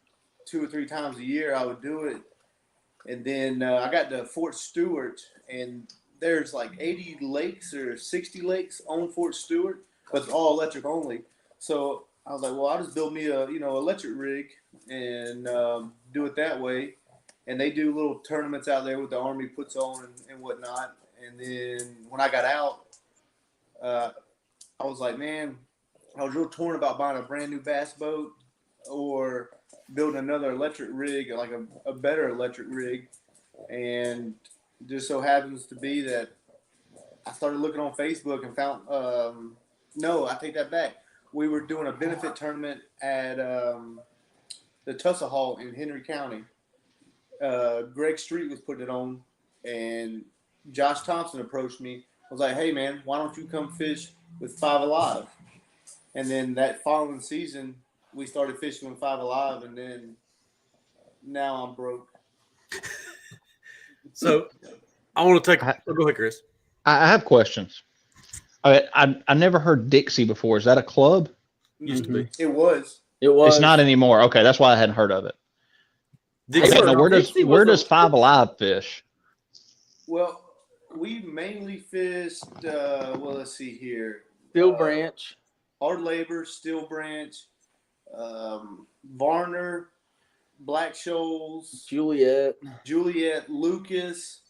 or 3 times a year I would do it, and then I got to Fort Stewart, and there's like 80 lakes or 60 lakes on Fort Stewart, but it's all electric only. So I was like, well, I'll just build me a electric rig and do it that way. And they do little tournaments out there with the Army puts on and whatnot. And then when I got out, I was like, man, I was real torn about buying a brand new bass boat or building another electric rig, like a better electric rig. And just so happens to be that I started looking on Facebook and found no, I take that back. We were doing a benefit tournament at the Tussa Hall in Henry County. Greg Street was putting it on, and Josh Thompson approached me. I was like, hey man, why don't you come fish with Five Alive? And then that following season we started fishing with Five Alive, and then now I'm broke. So I want to go ahead, Chris. I have questions. I never heard Dixie before. Is that a club? Used to be. It was. It's not anymore. Okay, that's why I hadn't heard of it. Dixie, Okay, now where does Five Alive fish? Well, we mainly fished. Let's see here. Steel Branch. Hard Labor, Steel Branch, Varner, Black Shoals, Juliet, Lucas.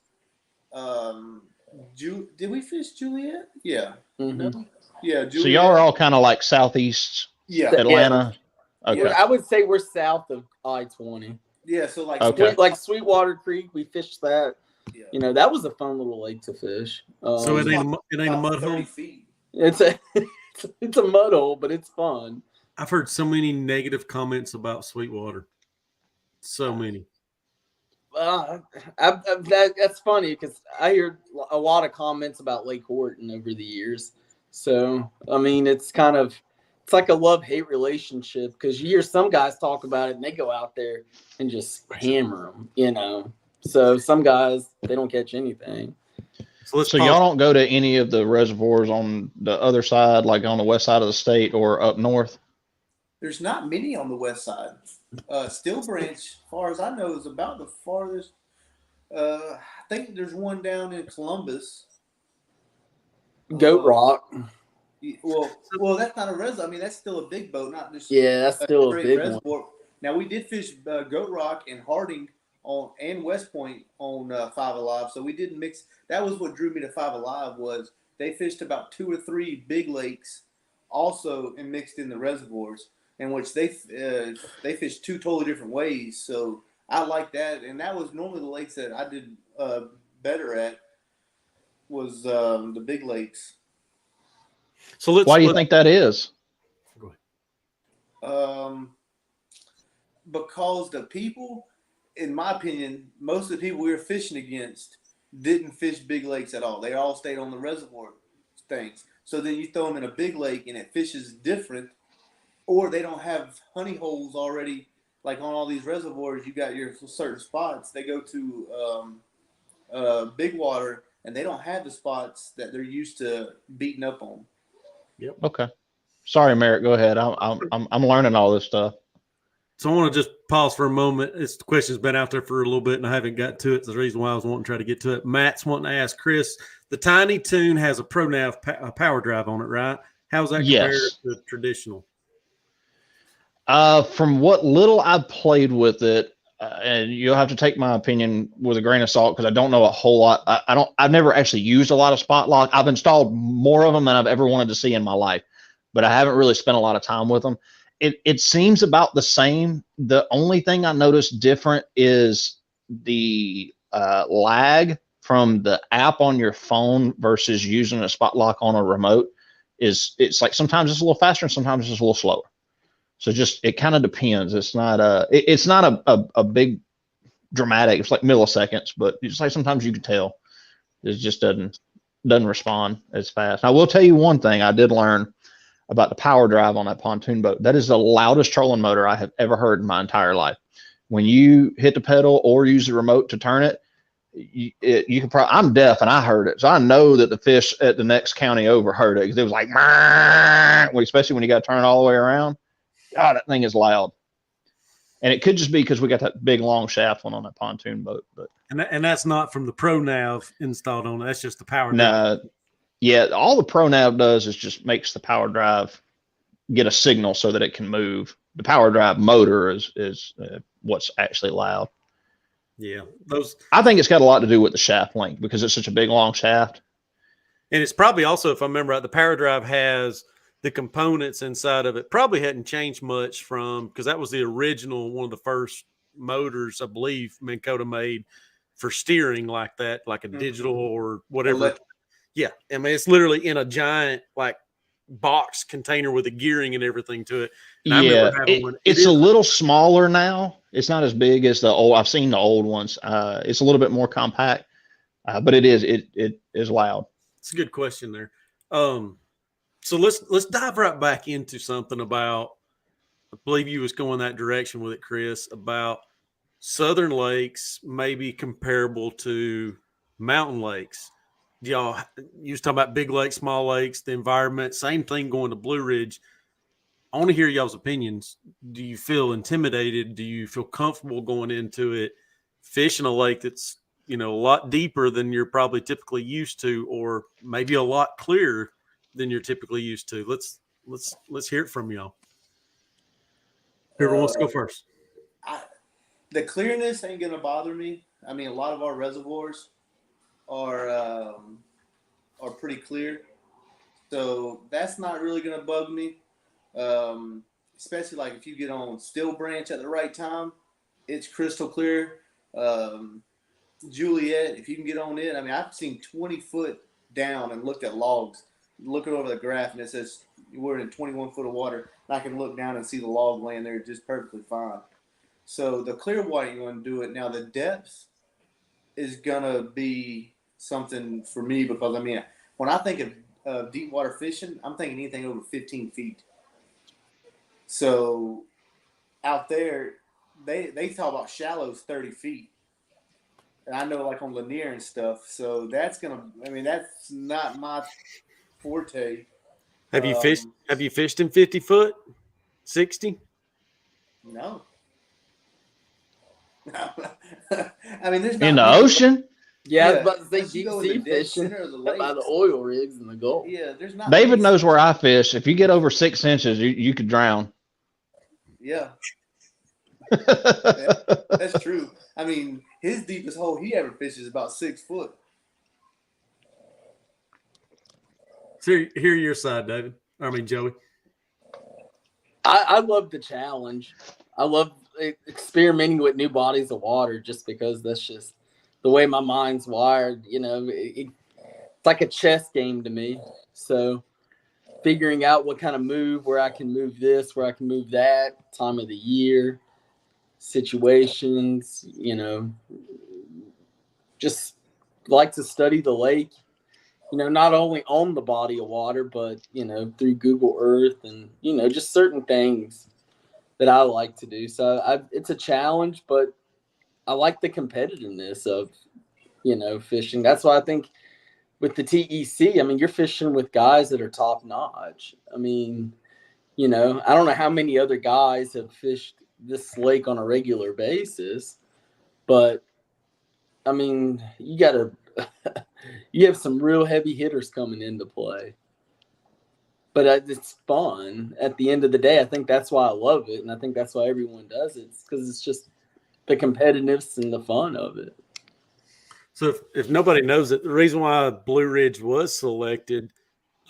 Did we fish Juliet? Yeah. Mm-hmm. No? Yeah, Juliet. So y'all are all kind of like southeast Atlanta. Yeah. Okay. I would say we're south of I-20. Yeah, so like like Sweetwater Creek, we fished that. Yeah. That was a fun little lake to fish. So it ain't a mud hole. It's a mud hole, but it's fun. I've heard so many negative comments about Sweetwater. So many. That's funny because I hear a lot of comments about Lake Horton over the years. So I mean, it's like a love-hate relationship because you hear some guys talk about it and they go out there and just hammer them, So some guys, they don't catch anything. So y'all don't go to any of the reservoirs on the other side, like on the west side of the state or up north? There's not many on the west side. Steel Branch, as far as I know, is about the farthest. I think there's one down in Columbus. Goat Rock. Well, that's not a reservoir. I mean, that's still a big boat, not just that's still a big reservoir. One. Now we did fish Goat Rock and Harding and West Point on Five Alive, so we didn't mix. That was what drew me to Five Alive was they fished about 2 or 3 big lakes, also and mixed in the reservoirs, in which they fished 2 totally different ways. So I like that, and that was normally the lakes that I did better at was the big lakes. So why do you think that is? Because the people, in my opinion, most of the people we were fishing against didn't fish big lakes at all. They all stayed on the reservoir things. So then you throw them in a big lake and it fishes different, or they don't have honey holes already. Like on all these reservoirs, you got your certain spots. They go to big water, and they don't have the spots that they're used to beating up on. Yep. Okay. Sorry, Merrick. Go ahead. I'm learning all this stuff. So I want to just pause for a moment. This question's been out there for a little bit, and I haven't got to it. It's the reason why I was wanting to try to get to it. Matt's wanting to ask Chris, the Tiny Toon has a ProNav power drive on it, right? How's that compared Yes. to traditional? From what little I've played with it, and you'll have to take my opinion with a grain of salt because I don't know a whole lot. I've never actually used a lot of spot lock. I've installed more of them than I've ever wanted to see in my life, but I haven't really spent a lot of time with them. It seems about the same. The only thing I noticed different is the lag from the app on your phone versus using a spot lock on a remote. It's like sometimes it's a little faster and sometimes it's a little slower. So just it kind of depends. It's not a big dramatic. It's like milliseconds, but it's like sometimes you can tell it just doesn't respond as fast. I will tell you one thing I did learn about the power drive on that pontoon boat. That is the loudest trolling motor I have ever heard in my entire life. When you hit the pedal or use the remote to turn it, you can probably, I'm deaf and I heard it. So I know that the fish at the next county over heard it because it was like, especially when you got to turn it all the way around. God, that thing is loud. And it could just be because we got that big long shaft one on that pontoon boat. But And that's not from the ProNav installed on it. That's just the power drive. no, yeah, all the ProNav does is just makes the power drive get a signal so that it can move. The power drive motor is what's actually loud. Yeah, I think it's got a lot to do with the shaft length because it's such a big long shaft. And it's probably also, if I remember right, the power drive has the components inside of it. Probably hadn't changed much from, because that was the original, one of the first motors, I believe, Minn Kota made for steering like that, like a digital or whatever. Yeah, I mean, it's literally in a giant like box container with a gearing and everything to it. And I remember having one. It's a little smaller now. It's not as big as the old. I've seen the old ones. It's a little bit more compact, but it is loud. It's a good question there. So let's dive right back into something about. I believe you was going that direction with it, Chris, about southern lakes maybe comparable to mountain lakes. Y'all, you was talking about big lakes, small lakes, the environment, same thing going to Blue Ridge. I want to hear y'all's opinions. Do you feel intimidated? Do you feel comfortable going into it, fishing a lake that's, a lot deeper than you're probably typically used to, or maybe a lot clearer than you're typically used to? Let's hear it from y'all. Whoever wants to go first. The clearness ain't gonna bother me. I mean, a lot of our reservoirs are pretty clear, so that's not really gonna bug me. Especially like if you get on Still Branch at the right time, it's crystal clear. Juliet, if you can get on it, I mean, I've seen 20 foot down and looked at logs, looking over the graph, and it says we're in 21 foot of water. And I can look down and see the log laying there just perfectly fine. So the clear water, you want to do it. Now the depth is gonna be something for me because I mean, when I think of deep water fishing, I'm thinking anything over 15 feet. So out there, they talk about shallows 30 feet. And I know like on Lanier and stuff. So that's not my forte. Have you fished in 50 foot, 60? No. I mean, there's not In the ocean. Yeah, I was about to say unless you deep go in the sea dead fishing center of the by the lakes. oil rigs in the Gulf. Yeah, there's not. David knows where I fish. If you get over 6 inches, you could drown. Yeah. That's true. I mean, his deepest hole he ever fished is about 6 foot. So hear your side, David. I mean, Joey. I love the challenge. I love experimenting with new bodies of water just because that's just the way my mind's wired. It's like a chess game to me. So figuring out what kind of move, where I can move this, where I can move that, time of the year. situations, just like to study the lake, not only on the body of water, but, through Google Earth and, just certain things that I like to do. So it's a challenge, but I like the competitiveness of, fishing. That's why I think with the TEC, I mean, you're fishing with guys that are top notch. I mean, I don't know how many other guys have fished this lake on a regular basis, but I mean, you have some real heavy hitters coming into play. But it's fun at the end of the day. I think that's why I love it. And I think that's why everyone does it. It's because it's just the competitiveness and the fun of it. So if nobody knows it, the reason why Blue Ridge was selected,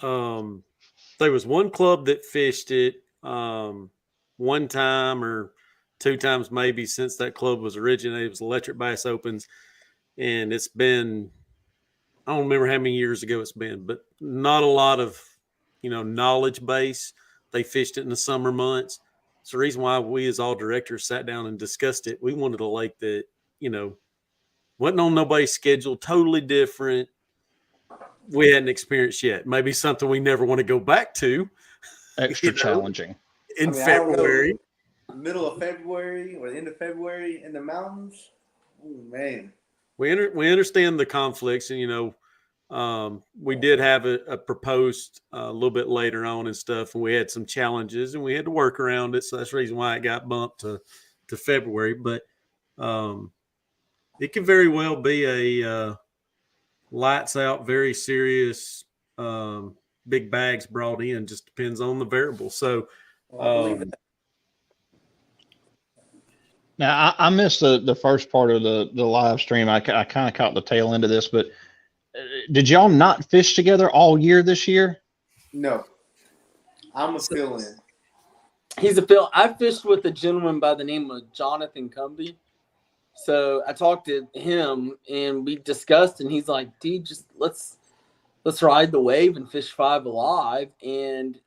there was one club that fished it one time or two times maybe since that club was originated. It was Electric Bass Opens. And it's been, I don't remember how many years ago it's been, but not a lot of, knowledge base. They fished it in the summer months. It's the reason why we as all directors sat down and discussed it. We wanted a lake that, wasn't on nobody's schedule, totally different. We hadn't experienced yet. Maybe something we never want to go back to. Extra challenging. In February. Middle of February or the end of February in the mountains. Oh, man. We understand the conflicts, and we did have a proposed a little bit later on and stuff, and we had some challenges and we had to work around it. So that's the reason why it got bumped to February. But it could very well be a lights out, very serious, big bags brought in. Just depends on the variable. So. Now, I missed the first part of the live stream. I kind of caught the tail end of this, but did y'all not fish together all year this year? No. I'm a fill-in. He's a fill. I fished with a gentleman by the name of Jonathan Cumby. So I talked to him and we discussed, and he's like, dude, just let's ride the wave and fish 5 Alive. And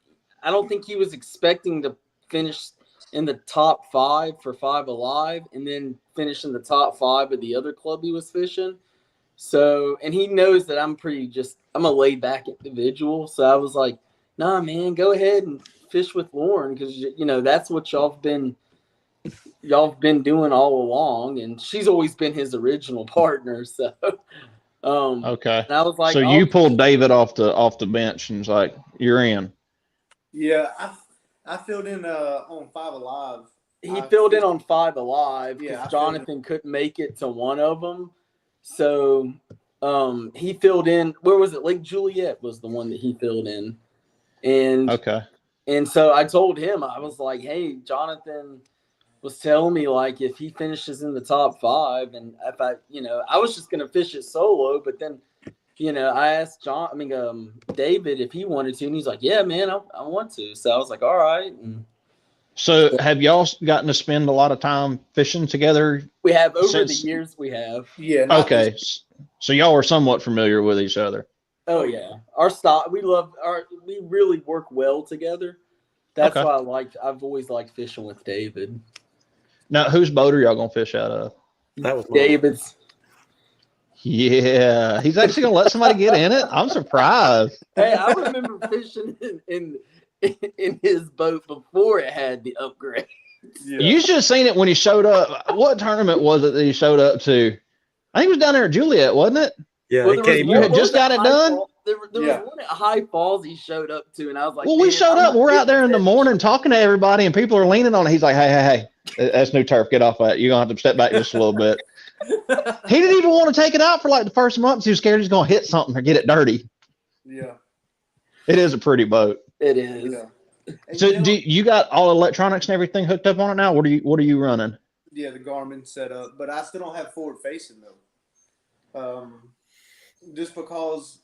I don't think he was expecting to finish in the top 5 for 5 Alive and then finish in the top 5 of the other club he was fishing. So, and he knows that I'm a laid back individual. So I was like, nah, man, go ahead and fish with Lauren. Cause that's what y'all have been doing all along. And she's always been his original partner. So, okay. And I was like, so you pulled David off the bench and was like, you're in. Yeah. I filled in on 5 Alive. He filled in on 5 Alive because Yeah, Jonathan couldn't make it to one of them. So he filled in. Where was it? Lake Juliet was the one that he filled in. And okay. And so I told him, I was like, hey, Jonathan was telling me, like, if he finishes in the top 5 and if I was just going to fish it solo, but then, I asked David if he wanted to, and he's like, yeah, man, I want to. So I was like, all right. And so have y'all gotten to spend a lot of time fishing together? We have over the years. We have. Yeah. Okay. So y'all are somewhat familiar with each other. Oh yeah. Our style, we really work well together. That's okay. why I've always liked fishing with David. Now, whose boat are y'all going to fish out of? That was David's. Yeah, he's actually gonna let somebody get in it. I'm surprised. Hey, I remember fishing in his boat before it had the upgrade. Yeah. You should have seen it when he showed up. What tournament was it that he showed up to? I think it was down there at Juliet, wasn't it? Yeah, Well, You had just got it done. There was one at High Falls he showed up to, and I was like, well, we showed up. We're out there in the morning talking to everybody, and people are leaning on it. He's like, hey, that's new turf. Get off that. You're gonna have to step back just a little bit. He didn't even want to take it out for like the first month. He was scared he's gonna hit something or get it dirty. Yeah, it is a pretty boat. It is. Yeah. So do you got all electronics and everything hooked up on it now? What are you running? Yeah, the Garmin set up, but I still don't have forward facing though. Just because,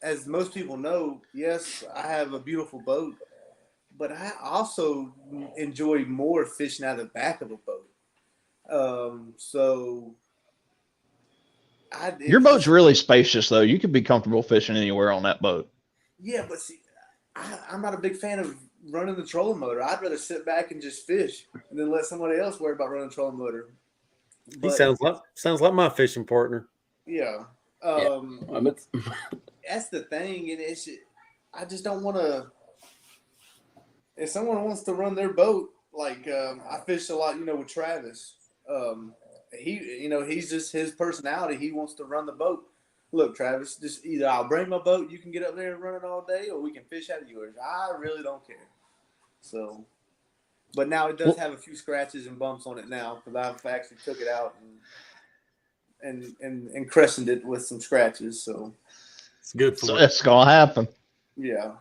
as most people know, yes, I have a beautiful boat, but I also enjoy more fishing out of the back of a boat. Your boat's really spacious, though. You could be comfortable fishing anywhere on that boat. Yeah, but see, I'm not a big fan of running the trolling motor. I'd rather sit back and just fish and then let somebody else worry about running the trolling motor. He sounds like my fishing partner. Yeah. That's the thing, and I just don't want to. If someone wants to run their boat, like I fished a lot, with Travis. He's just his personality. He wants to run the boat. Look, Travis, just either I'll bring my boat, you can get up there and run it all day, or we can fish out of yours. I really don't care. So, but now it does have a few scratches and bumps on it now because I've actually took it out and crescented it with some scratches. So it's good for so it's gonna happen. Yeah,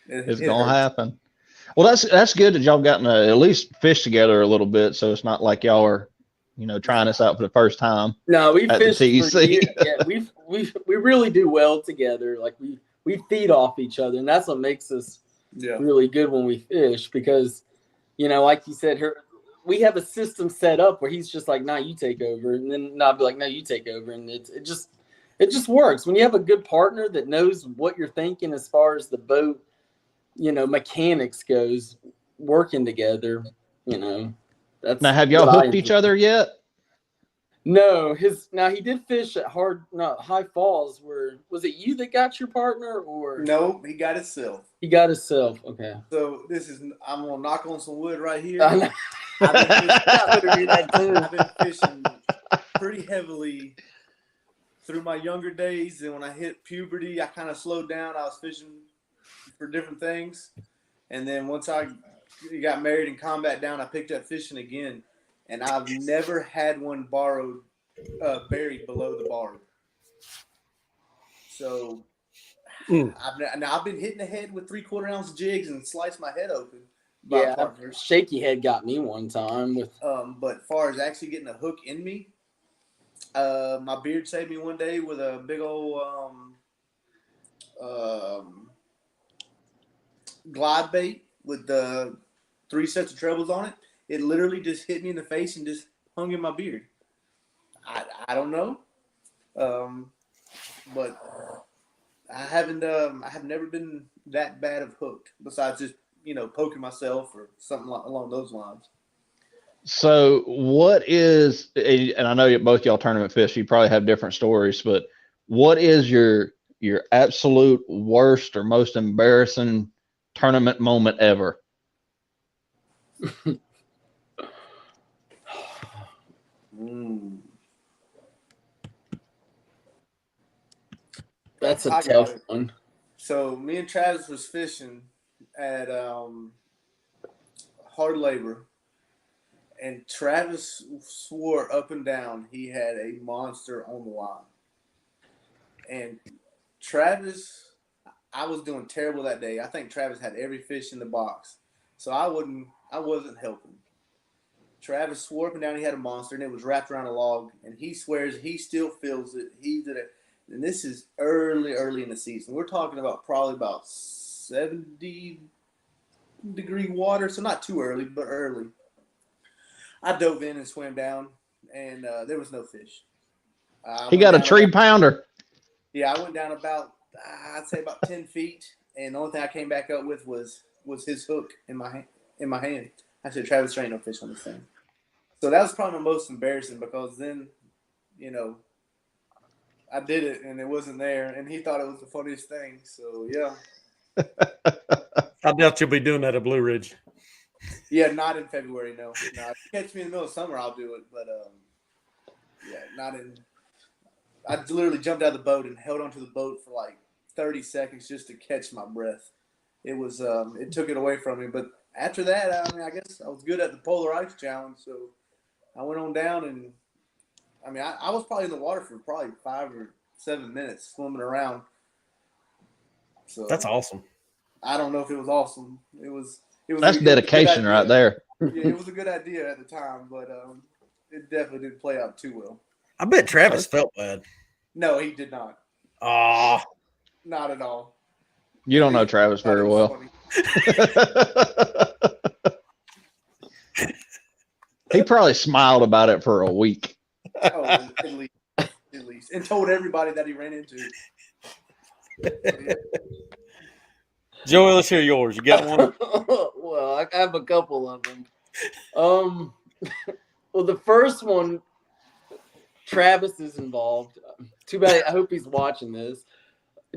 it's gonna happen. Well, that's good that y'all gotten to at least fish together a little bit, so it's not like y'all are, trying this out for the first time. No, we at fished the for TEC. years. Yeah, we really do well together. Like we feed off each other, and that's what makes us really good when we fish. Because, like you said, we have a system set up where he's just like, "Nah, you take over," and then I'll be like, "No, you take over," and it just works when you have a good partner that knows what you're thinking as far as the boat, mechanics goes. Working together, that's Now, have y'all hooked each other yet? No, he did fish at High Falls. Was it you that got your partner, or no? He got himself. He got himself. Okay. So I'm gonna knock on some wood right here. I've been fishing pretty heavily through my younger days, and when I hit puberty, I kind of slowed down. I was fishing for different things, and then once I got married and combat down, I picked up fishing again. And I've never had one buried below the bar. So I've been hitting the head with 3/4 ounce jigs and sliced my head open. Yeah, partners. Shaky head got me one time with. But as far as actually getting a hook in me, my beard saved me one day with a big old glide bait with the 3 sets of trebles on it. It literally just hit me in the face and just hung in my beard. I don't know, but I have never been that bad of hooked. Besides just poking myself or something along those lines. So what is, and I know both y'all tournament fish, you probably have different stories, but what is your absolute worst or most embarrassing tournament moment ever? That's a tough one. So me and Travis was fishing at Hard Labor, and Travis swore up and down he had a monster on the line. And Travis, I was doing terrible that day. I think Travis had every fish in the box, so I wasn't helping. Travis swore up and down he had a monster, and it was wrapped around a log, and he swears he still feels it. He did it. And this is early in the season. We're talking about probably about 70-degree water, so not too early, but early. I dove in and swam down, and there was no fish. He got a tree pounder. Yeah, I went down about, I'd say about 10 feet, and the only thing I came back up with was his hook in my hand. I said, Travis, there ain't no fish on this thing. So that was probably my most embarrassing because then, I did it and it wasn't there, and he thought it was the funniest thing. So yeah. I doubt you'll be doing that at Blue Ridge. Yeah, not in February. No. If you catch me in the middle of summer, I'll do it. But yeah, not in. I literally jumped out of the boat and held onto the boat for like 30 seconds just to catch my breath. It was it took it away from me. But after that, I guess I was good at the Polar Ice Challenge, so I went on down and. I was probably in the water for probably 5 or 7 minutes swimming around. So that's awesome. I don't know if it was awesome. It was. That's dedication right there. Yeah, it was a good idea at the time, but it definitely didn't play out too well. I bet Travis felt bad. No, he did not. Ah, not at all. You don't know Travis very well. He probably smiled about it for a week. Oh, at least, and told everybody that he ran into. Joey, let's hear yours. You got one? Well, I have a couple of them. Well, the first one, Travis is involved. Too bad. I hope he's watching this.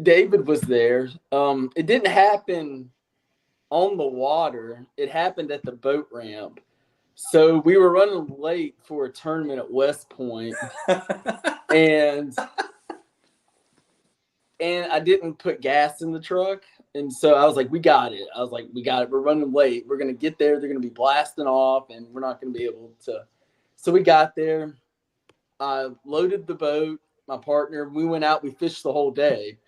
David was there. It didn't happen on the water. It happened at the boat ramp. So we were running late for a tournament at West Point, and I didn't put gas in the truck. And so I was like, we got it. We're running late. We're going to get there. They're going to be blasting off, and we're not going to be able to. So we got there. I loaded the boat, my partner. We went out. We fished the whole day.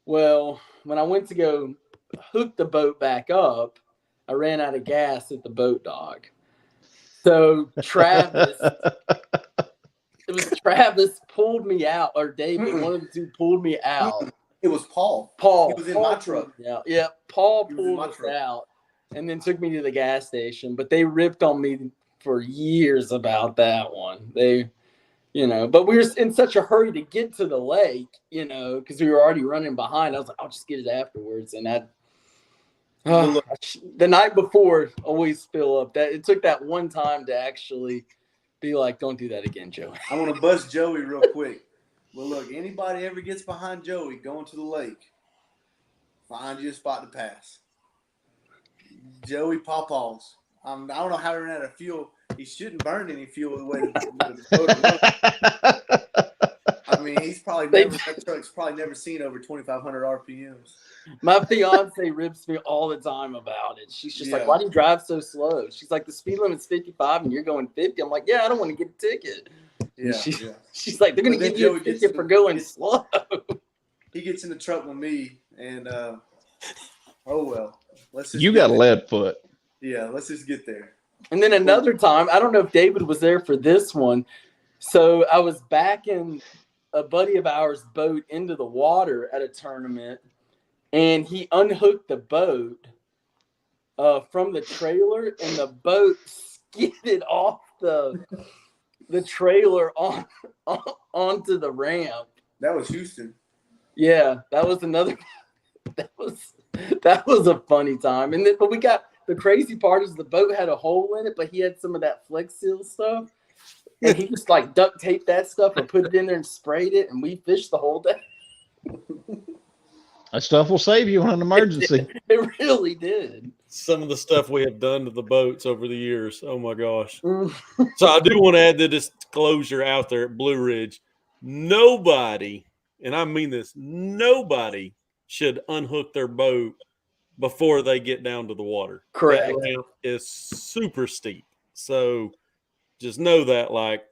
Well, when I went to go hook the boat back up, I ran out of gas at the boat dock. So Travis pulled me out, or David, one of the two pulled me out. It was Paul. Paul. He was in my truck. Yeah, Paul pulled us out and then took me to the gas station. But they ripped on me for years about that one. But we were in such a hurry to get to the lake, because we were already running behind. I was like, I'll just get it afterwards. And the night before always fill up. That it took that one time to actually be like, don't do that again, Joey. I want to bust Joey real quick. Well, look, anybody ever gets behind Joey going to the lake, find you a spot to pass. Joey Pawpaws. I don't know how he ran out of fuel. He shouldn't burn any fuel the way the boat. I mean, that truck's probably never seen over 2,500 RPMs. My fiance rips me all the time about it. She's just like, why do you drive so slow? She's like, the speed limit's 55 and you're going 50. I'm like, yeah, I don't want to get a ticket. Yeah, she's like, they're going to give you a ticket for going slow. He gets in the truck with me, and oh well. You got a lead foot. Yeah, let's just get there. And then another time, I don't know if David was there for this one. So I was backing a buddy of ours' boat into the water at a tournament, and he unhooked the boat from the trailer, and the boat skidded off the trailer onto the ramp. That was Houston. Yeah, that was another. That was a funny time. And then, but we got. The crazy part is the boat had a hole in it, but he had some of that Flex Seal stuff. And he just like duct taped that stuff and put it in there and sprayed it. And we fished the whole day. That stuff will save you in an emergency. It really did. Some of the stuff we have done to the boats over the years. Oh, my gosh. So I do want to add the disclosure out there at Blue Ridge. Nobody, and I mean this, nobody should unhook their boat before they get down to the water. Correct. That ramp is super steep. So just know that, like,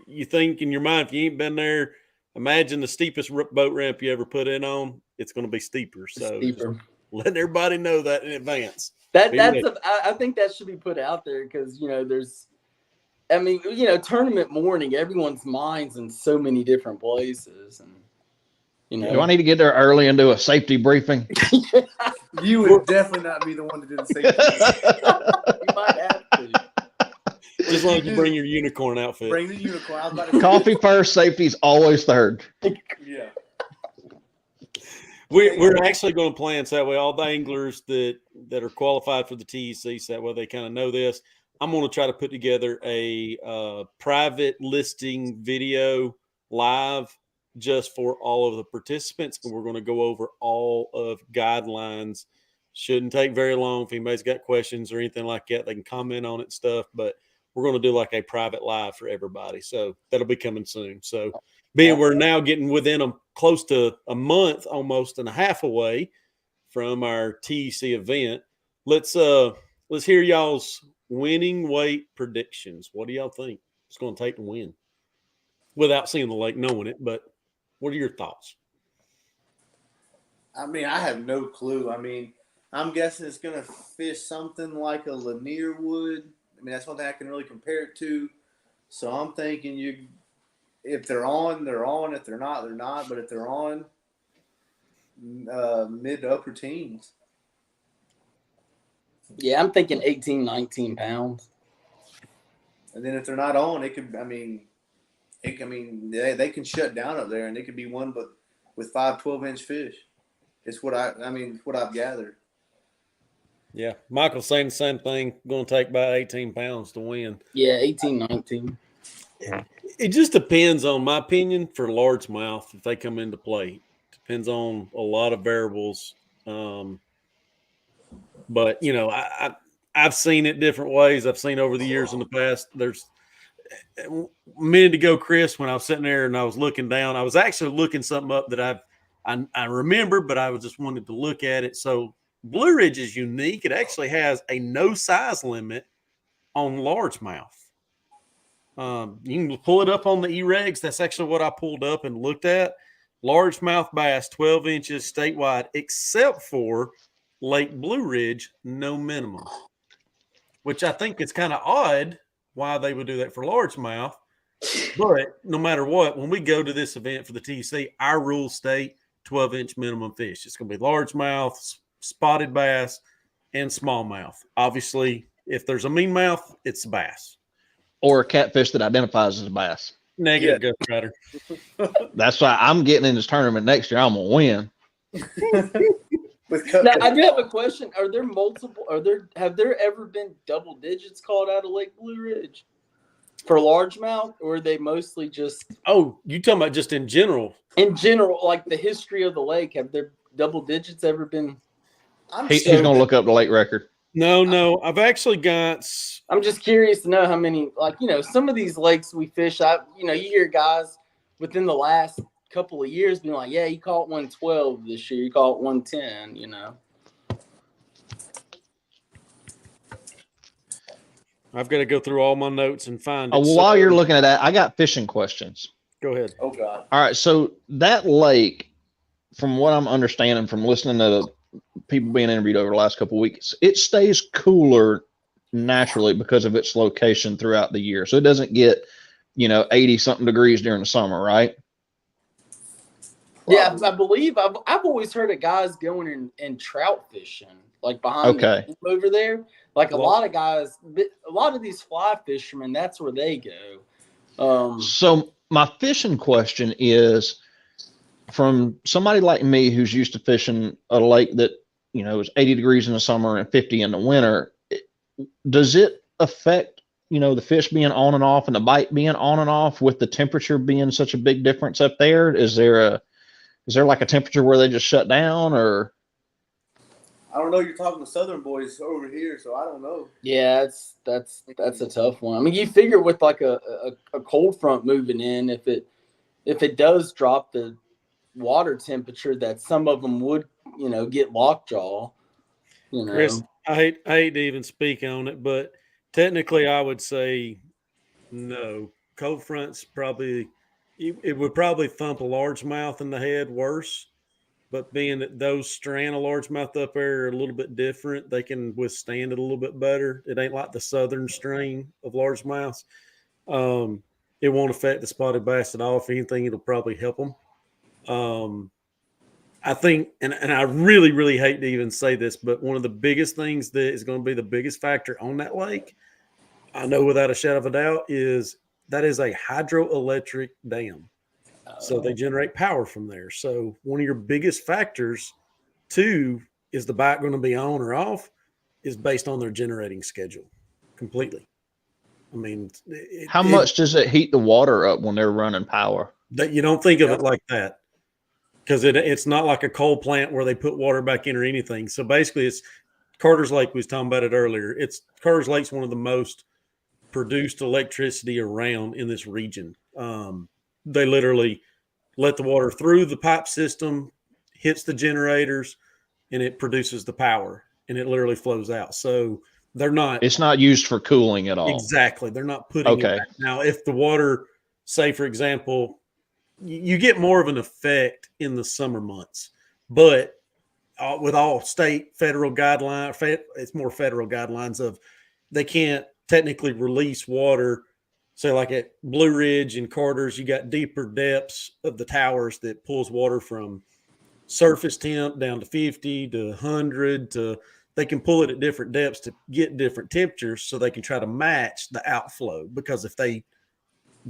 you think in your mind, if you ain't been there, imagine the steepest boat ramp you ever put in on, it's going to be steeper. So letting everybody know that in advance. I think that should be put out there because, tournament morning, everyone's mind's in so many different places. And, do I need to get there early and do a safety briefing? You would definitely not be the one to do the safety. You might have to. Just like you bring your unicorn outfit. Bring the unicorn. Coffee first, safety's always third. Yeah. We're actually going to plan so that way all the anglers that are qualified for the TEC, so that way they kind of know this. I'm going to try to put together a private listing video live just for all of the participants, and we're going to go over all of guidelines. Shouldn't take very long. If anybody's got questions or anything like that, they can comment on it and stuff, but we're going to do like a private live for everybody. So that'll be coming soon. So being we're now getting within close to a month, almost and a half away from our TEC event, let's hear y'all's winning weight predictions. What do y'all think it's going to take to win? Without seeing the lake, knowing it, but what are your thoughts? I mean, I have no clue. I mean, I'm guessing it's going to fish something like a Lanier would. I mean, that's one thing I can really compare it to. So I'm thinking if they're on, they're on. If they're not, they're not. But if they're on, mid to upper teens. Yeah, I'm thinking 18, 19 pounds. And then if they're not on, it could, they can shut down up there, and it could be one, but with 5 12-inch fish. It's what what I've gathered. Yeah, Michael's saying the same thing. Going to take about 18 pounds to win. Yeah, 18, 19. It just depends on my opinion for largemouth if they come into play. Depends on a lot of variables. But you know, I've seen it different ways. I've seen over the years in the past. There's a minute ago, Chris, when I was sitting there and I was looking down, I was actually looking something up that I remember, but I was just wanted to look at it. So Blue Ridge is unique. It actually has a no size limit on largemouth. You can pull it up on the E-Regs. That's actually what I pulled up and looked at. Largemouth bass, 12 inches statewide, except for Lake Blue Ridge, no minimum. Which I think it's kind of odd why they would do that for largemouth. But no matter what, when we go to this event for the TC, our rules state 12-inch minimum fish. It's going to be largemouth, spotted bass, and smallmouth. Obviously, if there's a meanmouth, it's a bass. Or a catfish that identifies as a bass. Negative, Ghost Rider. That's why I'm getting in this tournament next year. I'm going to win. Now, I do have a question. Have there ever been double digits called out of Lake Blue Ridge for largemouth, or are they mostly just? Oh, you talking about just in general? In general, like the history of the lake, have there double digits ever been? He's going to look up the lake record. No. I've actually got. I'm just curious to know how many. Like, you know, some of these lakes we fish. You hear guys within the last couple of years being like, yeah, you caught 112 this year, you caught 110, you know. I've got to go through all my notes and find it. While you're looking at that, I got fishing questions. Go ahead. Oh God. All right, so that lake, from what I'm understanding from listening to people being interviewed over the last couple of weeks, it stays cooler naturally because of its location throughout the year. So it doesn't get, 80 something degrees during the summer, right? Yeah, I believe I've always heard of guys going and trout fishing, like behind the dam over there. Like a lot of guys, a lot of these fly fishermen, that's where they go. So my fishing question is, from somebody like me who's used to fishing a lake that, is 80 degrees in the summer and 50 in the winter, does it affect, the fish being on and off and the bite being on and off with the temperature being such a big difference up there? Is there like a temperature where they just shut down, or? I don't know. You're talking to Southern boys over here, so I don't know. Yeah, that's a tough one. I mean, you figure with like a cold front moving in, if it does drop the water temperature, that some of them would, get lockjaw. Chris, I hate to even speak on it, but technically I would say no. Cold fronts probably. It would probably thump a largemouth in the head worse, but being that those strand of largemouth up there are a little bit different, they can withstand it a little bit better. It ain't like the southern strain of largemouths. It won't affect the spotted bass at all. If anything, it'll probably help them. I think, and I really, really hate to even say this, but one of the biggest things that is going to be the biggest factor on that lake, I know without a shadow of a doubt, is that is a hydroelectric dam. So they generate power from there. So one of your biggest factors, too, is the bite going to be on or off, is based on their generating schedule completely. I mean, how much does it heat the water up when they're running power? That you don't think of it like that, because it's not like a coal plant where they put water back in or anything. So basically, it's Carter's Lake. We was talking about it earlier. Carter's Lake's one of the most produced electricity around in this region. They literally let the water through the pipe system, hits the generators, and it produces the power, and it literally flows out. So it's not used for cooling at all. Exactly. They're not putting it back. Now, if the water, say for example, you get more of an effect in the summer months, but with all state, federal guidelines, it's more federal guidelines of they can't technically release water. So like at Blue Ridge and Carter's, you got deeper depths of the towers that pulls water from surface temp down to 50 to 100 to, they can pull it at different depths to get different temperatures so they can try to match the outflow. Because if they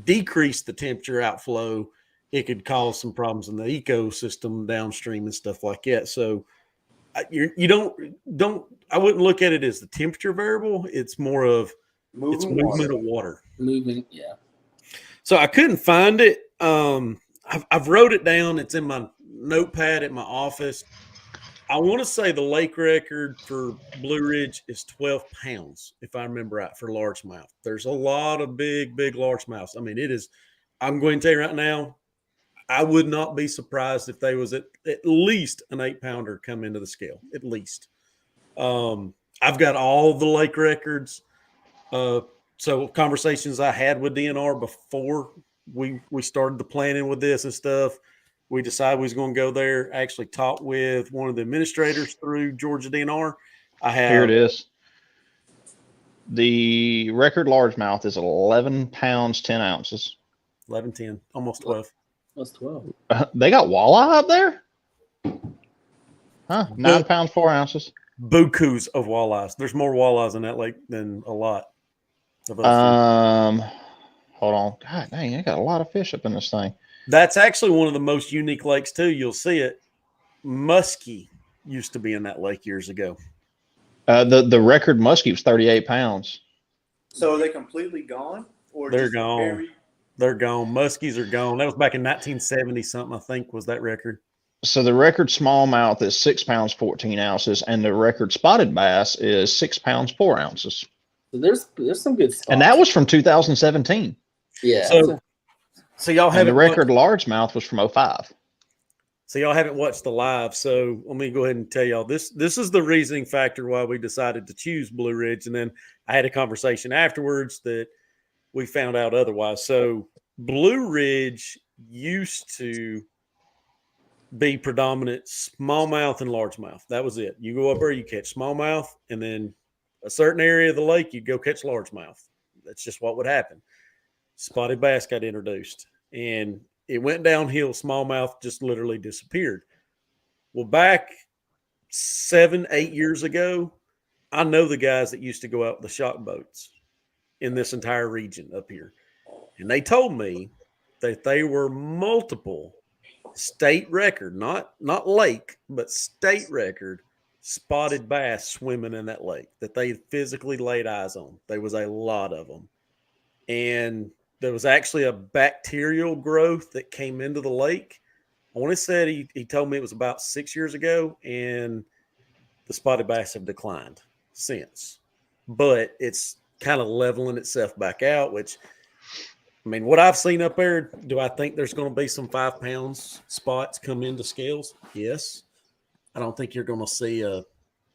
decrease the temperature outflow, it could cause some problems in the ecosystem downstream and stuff like that. So you don't I wouldn't look at it as the temperature variable. It's more of it's movement of water. Movement, yeah. So I couldn't find it. I've wrote it down. It's in my notepad at my office. I want to say the lake record for Blue Ridge is 12 pounds, if I remember right, for largemouth. There's a lot of big largemouths. I mean, it is. I'm going to tell you right now, I would not be surprised if they was at least an 8-pounder come into the scale, at least. I've got all the lake records. So conversations I had with DNR before we started the planning with this and stuff, we decided we was going to go there. I actually talked with one of the administrators through Georgia DNR. Here it is. The record largemouth is 11 pounds, 10 ounces. 11, 10, almost 12. That's 12. They got walleye up there? Huh? 9 pounds, 4 ounces. Bukus of walleyes. There's more walleyes in that lake than a lot of Hold on. God dang, I got a lot of fish up in this thing. That's actually one of the most unique lakes too. You'll see it. Muskie used to be in that lake years ago. The record muskie was 38 pounds. So are they completely gone? Or They're just gone. very- They're gone. Muskies are gone. That was back in 1970 something, I think, was that record. So the record smallmouth is 6 pounds, 14 ounces, and the record spotted bass is 6 pounds, 4 ounces. So there's some good stuff. And that was from 2017. Yeah. So y'all And haven't the record largemouth was from 05. So y'all haven't watched the live. So let me go ahead and tell y'all this is the reasoning factor why we decided to choose Blue Ridge. And then I had a conversation afterwards that we found out otherwise. So Blue Ridge used to be predominant smallmouth and largemouth. That was it. You go up there, you catch smallmouth, and then a certain area of the lake, you'd go catch largemouth. That's just what would happen. Spotted bass got introduced, and it went downhill. Smallmouth just literally disappeared. Well, back 7-8 years ago, I know the guys that used to go out with the shock boats in this entire region up here. And they told me that they were multiple state record, not lake, but state record spotted bass swimming in that lake that they physically laid eyes on. There was a lot of them. And there was actually a bacterial growth that came into the lake. I want to say he told me it was about 6 years ago, and the spotted bass have declined since. But it's kind of leveling itself back out, which, I mean, what I've seen up there, do I think there's going to be some 5 pounds spots come into scales? Yes. I don't think you're going to see a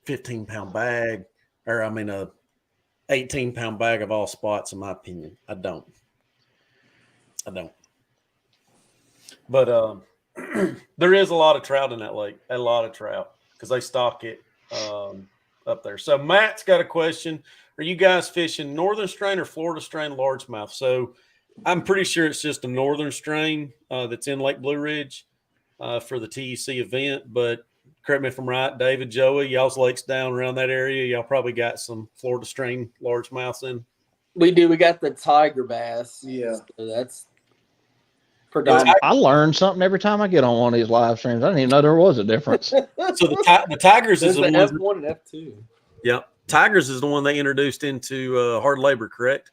15-pound bag, or I mean a 18-pound bag of all spots, in my opinion. I don't. But there is a lot of trout in that lake, a lot of trout, because they stock it up there. So Matt's got a question. Are you guys fishing northern strain or Florida strain largemouth? So I'm pretty sure it's just a northern strain that's in Lake Blue Ridge for the TEC event. But correct me if I'm right, David, Joey, y'all's lakes down around that area, y'all probably got some Florida strain largemouths in. We do. We got the tiger bass. Yeah. So that's predominant. I learn something every time I get on one of these live streams. I didn't even know there was a difference. So the Tigers is There's the the one. F1 and F2. Yep. Tigers is the one they introduced into hard labor, correct?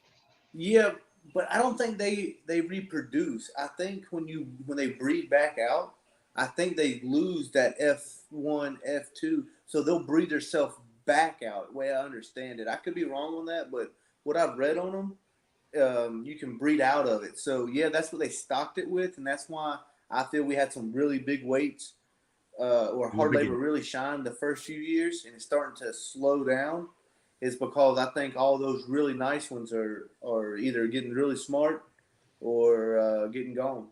Yeah, but I don't think they reproduce. I think when they breed back out, I think they lose that F1, F2, so they'll breed themselves back out. The way I understand it, I could be wrong on that, but what I've read on them, you can breed out of it. So yeah, that's what they stocked it with, and that's why I feel we had some really big weights, or hard labor really shined the first few years, and it's starting to slow down. Is because I think all those really nice ones are either getting really smart or getting gone.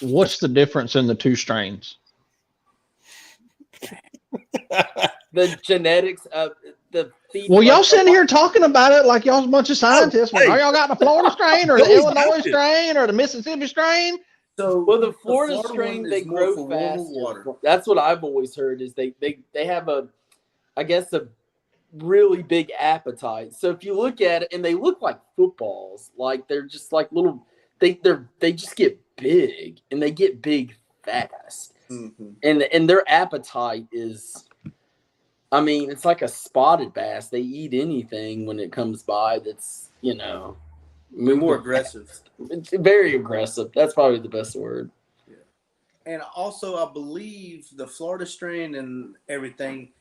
What's the difference in the two strains? The genetics of the feed. Well, y'all sitting here talking about it like y'all's a bunch of scientists. hey. Are y'all got the Florida strain or the Illinois strain or the Mississippi strain? So Well, the Florida strain, one they is more grow for warmer faster. water. That's what I've always heard is they have a really big appetite. So if you look at it, and they look like footballs, like they're just like little. They just get big, and they get big fast. Mm-hmm. And their appetite is, I mean, it's like a spotted bass. They eat anything when it comes by that's, They're more aggressive. It's very aggressive. That's probably the best word. Yeah. And also, I believe the Florida strain and everything,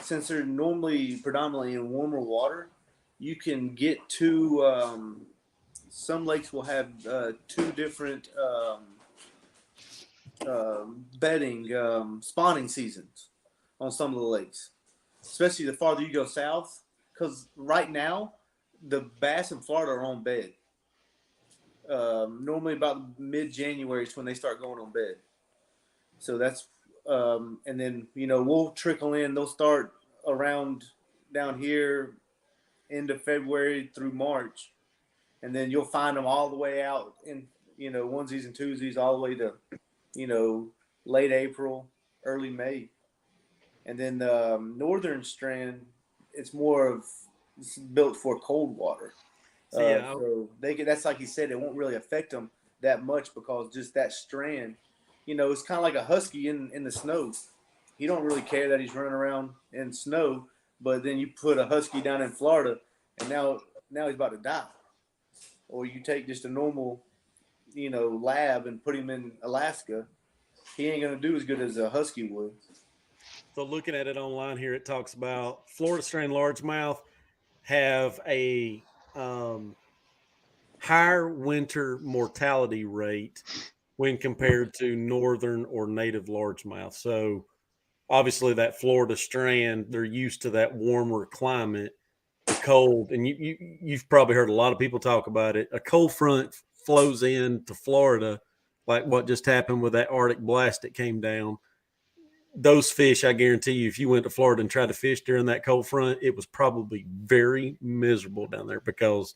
since they're normally predominantly in warmer water, you can get two. Some lakes will have two different bedding spawning seasons on some of the lakes, especially the farther you go south. Because right now, the bass in Florida are on bed. Normally about mid-January is when they start going on bed. So that's and then we'll trickle in. They'll start around down here end of February through March, and then you'll find them all the way out in onesies and twosies all the way to late April, early May, and then the northern strand it's built for cold water. So that's like you said, it won't really affect them that much because just that strand, it's kind of like a husky in the snow. He don't really care that he's running around in snow, but then you put a husky down in Florida, and now he's about to die. Or you take just a normal, lab and put him in Alaska, he ain't gonna do as good as a husky would. So looking at it online here, it talks about Florida strain largemouth have a higher winter mortality rate when compared to northern or native largemouth. So obviously that Florida strand, they're used to that warmer climate, the cold, and you've probably heard a lot of people talk about it. A cold front flows into Florida, like what just happened with that Arctic blast that came down. Those fish, I guarantee you, if you went to Florida and tried to fish during that cold front, it was probably very miserable down there because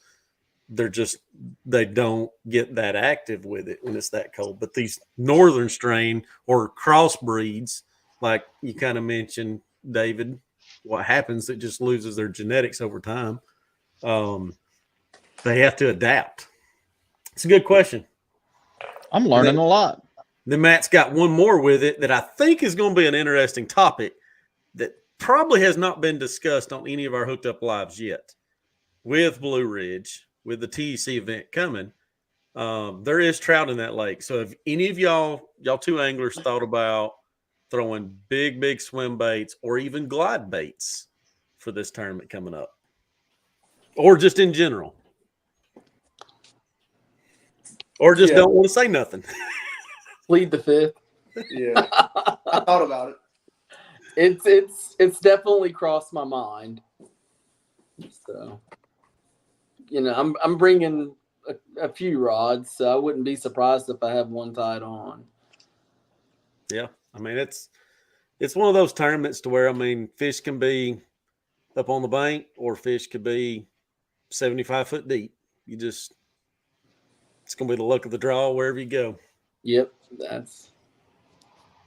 they don't get that active with it when it's that cold. But these northern strain or crossbreeds, like you kind of mentioned, David, what happens, it just loses their genetics over time. They have to adapt. It's a good question. I'm learning a lot. Then Matt's got one more with it that I think is going to be an interesting topic that probably has not been discussed on any of our Hooked Up Lives yet. With Blue Ridge, with the TEC event coming, there is trout in that lake. So if any of y'all two anglers thought about throwing big swim baits or even glide baits for this tournament coming up, or just in general, or just don't want to say nothing. Plead the fifth. Yeah, I thought about it. It's definitely crossed my mind. So, I'm bringing a few rods, so I wouldn't be surprised if I have one tied on. Yeah, I mean it's one of those tournaments to where fish can be up on the bank or fish could be 75 foot deep. It's gonna be the luck of the draw wherever you go. Yep, that's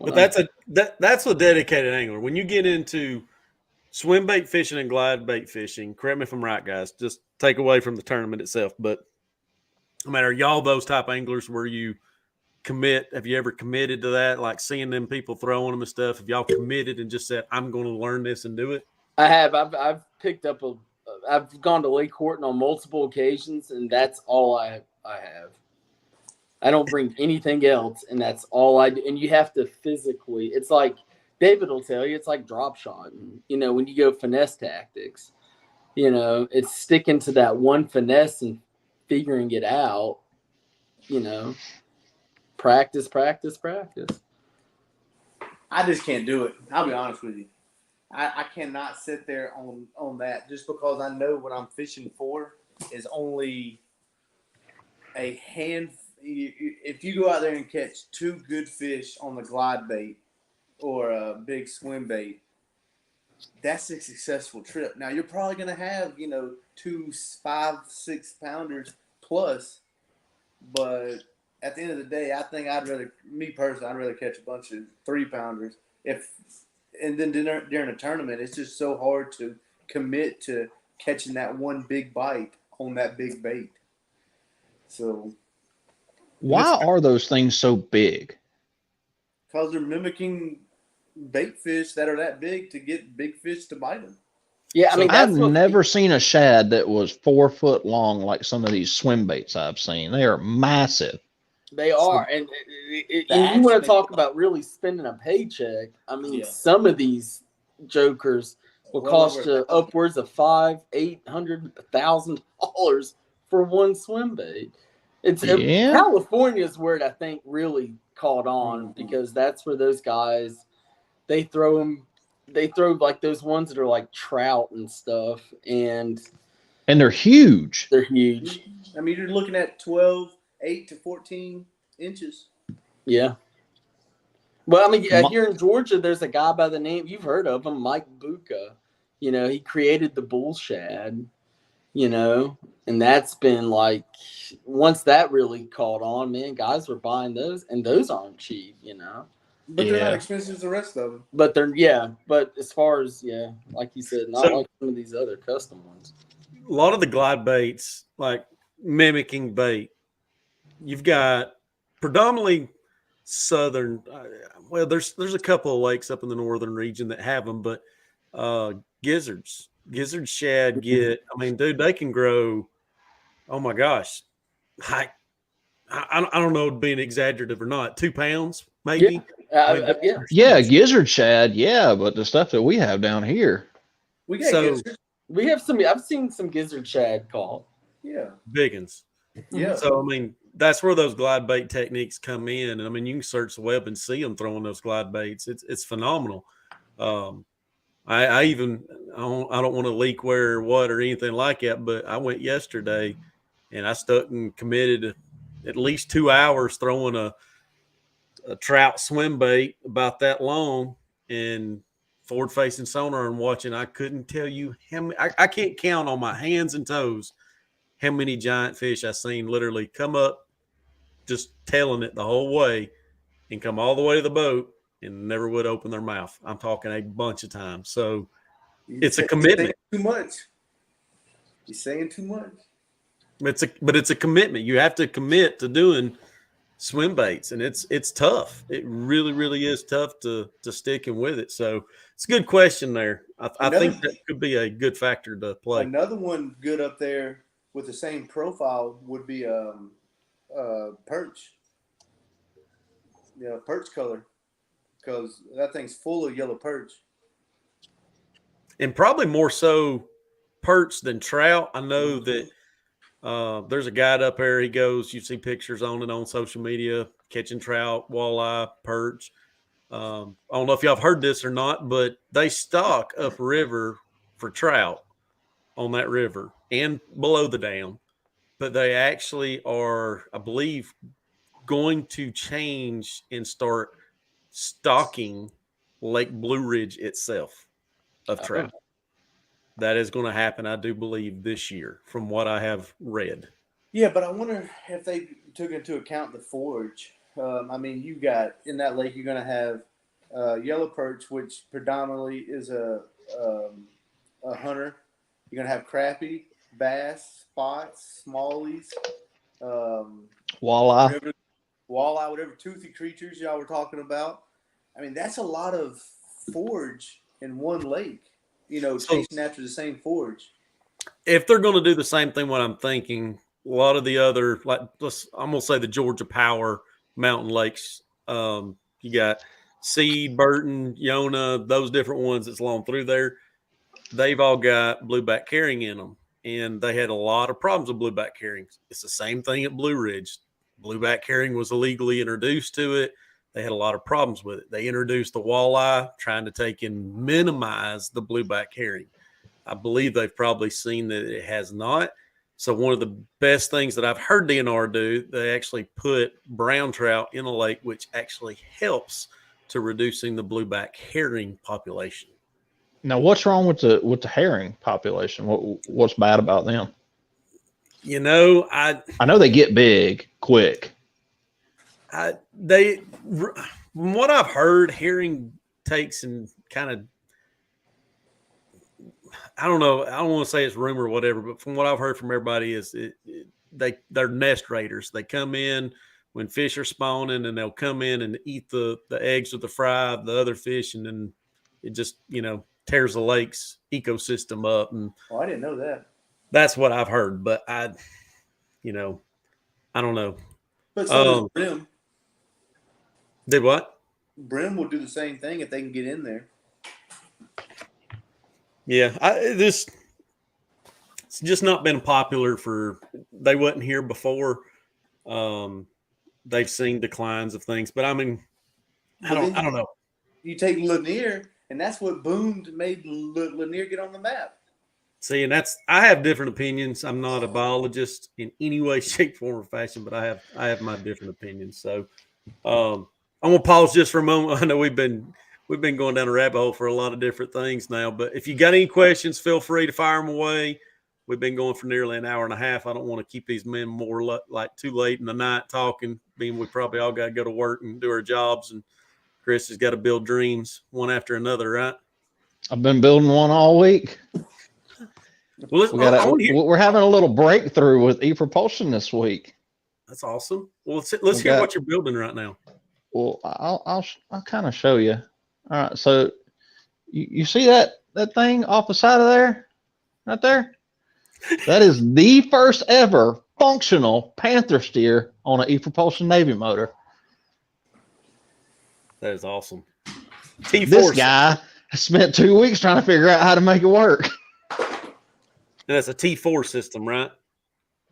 a dedicated angler. When you get into swim bait fishing and glide bait fishing, correct me if I'm right, guys, just take away from the tournament itself. But no matter y'all those type anglers where you commit, have you ever committed to that? Like seeing them people throwing them and stuff. Have y'all committed and just said, I'm going to learn this and do it? I have. I've picked up I've gone to Lake Horton on multiple occasions, and that's all I have. I don't bring anything else, and that's all I do. And you have to physically, it's like David will tell you, it's like drop shotting. When you go finesse tactics, it's sticking to that one finesse and figuring it out, practice. I just can't do it. I'll be honest with you. I cannot sit there on that just because I know what I'm fishing for is only a hand. If you go out there and catch two good fish on the glide bait or a big swim bait, that's a successful trip. Now you're probably going to have 2 5-6 pounders plus, but at the end of the day, I think I'd rather catch a bunch of 3 pounders. And then during a tournament, it's just so hard to commit to catching that one big bite on that big bait. So Why are those things so big? Because they're mimicking bait fish that are that big to get big fish to bite them. Yeah, I mean I've that's what never seen a shad that was 4 foot long like some of these swim baits I've seen. They are massive. they are, and The and you want action to talk about really spending a paycheck. I mean, Yeah. some of these jokers will Well cost over you upwards of $500,000-$800,000 for one swim bait. It's Yeah. California is where it, I think, really caught on Mhm. because that's where those guys they throw them. They throw like those ones that are like trout and stuff, and And they're huge. they're huge. I mean, you're looking at 12, 8 to 14 inches. Yeah. Well, I mean, My- here in Georgia, there's a guy by the name you've heard of him, Mike Bucca. You know, he created the bull shad. You know, and that's been like once that really caught on, man, guys were buying those, and those aren't cheap. You know, But they're not Yeah. expensive as the rest of them. but they're but as far as like you said, not So- like some of these other custom ones. A lot of the glide baits, like mimicking bait, you've got predominantly southern. Well, there's a couple of lakes up in the northern region that have them, but gizzard shad get. I mean, dude, they can grow. Oh my gosh, I don't know, being exaggerative or not. 2 pounds, maybe. I mean, Yeah. Yeah, gizzard shad. Yeah, but the stuff that we have down here. We got So- gizzards. We have some. I've seen some gizzard shad caught. Yeah. biggins. Yeah. So I mean, that's where those glide bait techniques come in, and I mean, you can search the web and see them throwing those glide baits. It's phenomenal. I even I don't want to leak where or what or anything like that, but I went yesterday, and I stuck and committed at least 2 hours throwing a trout swim bait about that long and forward facing sonar and watching. I couldn't tell you how many, I can't count on my hands and toes how many giant fish I seen literally come up, just tailing it the whole way and come all the way to the boat and never would open their mouth. I'm talking a bunch of times. So it's a commitment. Too much. You're saying too much. But it's a commitment. You have to commit to doing swim baits, and it's tough. It really, really is tough to sticking with it. So it's a good question there. I think that could be a good factor to play. Another one good up there with the same profile would be perch. Yeah, perch color, because that thing's full of yellow perch. And probably more so perch than trout. I know that there's a guide up there. He goes, you see pictures on it on social media, catching trout, walleye, perch. I don't know if y'all have heard this or not, but they stock upriver for trout on that river and below the dam. But they actually are, I believe, going to change and start stocking Lake Blue Ridge itself of trout. That is going to happen, I do believe, this year, from what I have read. Yeah, but I wonder if they took into account the forage. I mean, you got in that lake, you're going to have yellow perch, which predominantly is a hunter. You're going to have crappie, bass, spots, smallies, Walleye. walleye, whatever toothy creatures y'all were talking about. I mean, that's a lot of forage in one lake, chasing after the same forage. If they're going to do the same thing, what I'm thinking, a lot of the other, like, I'm going to say the Georgia Power mountain lakes, you got Seed, Burton, Yona, those different ones that's along through there. They've all got blueback carrying in them, and they had a lot of problems with blueback carrying. It's the same thing at Blue Ridge. Blueback carrying was illegally introduced to it. They had a lot of problems with it. They introduced the walleye, trying to take and minimize the blueback carrying. I believe they've probably seen that it has not. So one of the best things that I've heard DNR do, they actually put brown trout in a lake, which actually helps to reducing the blueback herring population. Now, what's wrong with the herring population? What's bad about them? I know they get big quick. From what I've heard, herring takes and kind of, I don't know. I don't want to say it's rumor or whatever, but from what I've heard from everybody is they're nest raiders. They come in, when fish are spawning, and they'll come in and eat the eggs or the fry of the other fish, and then it just, tears the lake's ecosystem up. And Oh, I didn't know that. that's what I've heard, but I don't know. But so does brim. Did what? Brim will do the same thing if they can get in there. Yeah, it's just not been popular they wasn't here before. They've seen declines of things, but I mean, I don't know. You take Lanier, and that's what made Lanier get on the map. See, and I have different opinions. I'm not a biologist in any way, shape, form, or fashion, but I have my different opinions. So I'm gonna pause just for a moment. I know we've been going down a rabbit hole for a lot of different things now, but if you got any questions, feel free to fire them away. We've been going for nearly an hour and a half. I don't want to keep these men more like too late in the night talking, being we probably all got to go to work and do our jobs, and Chris has got to build dreams one after another, right? I've been building one all week. Well, we're having a little breakthrough with e-propulsion this week. That's awesome. Well, let's hear what you're building right now. Well, I'll kind of show you. All right, so you see that thing off the side of there, right there? That is the first ever functional Panther steer on an e-propulsion Navy motor. That is awesome. This guy spent 2 weeks trying to figure out how to make it work. And that's a T4 system, right?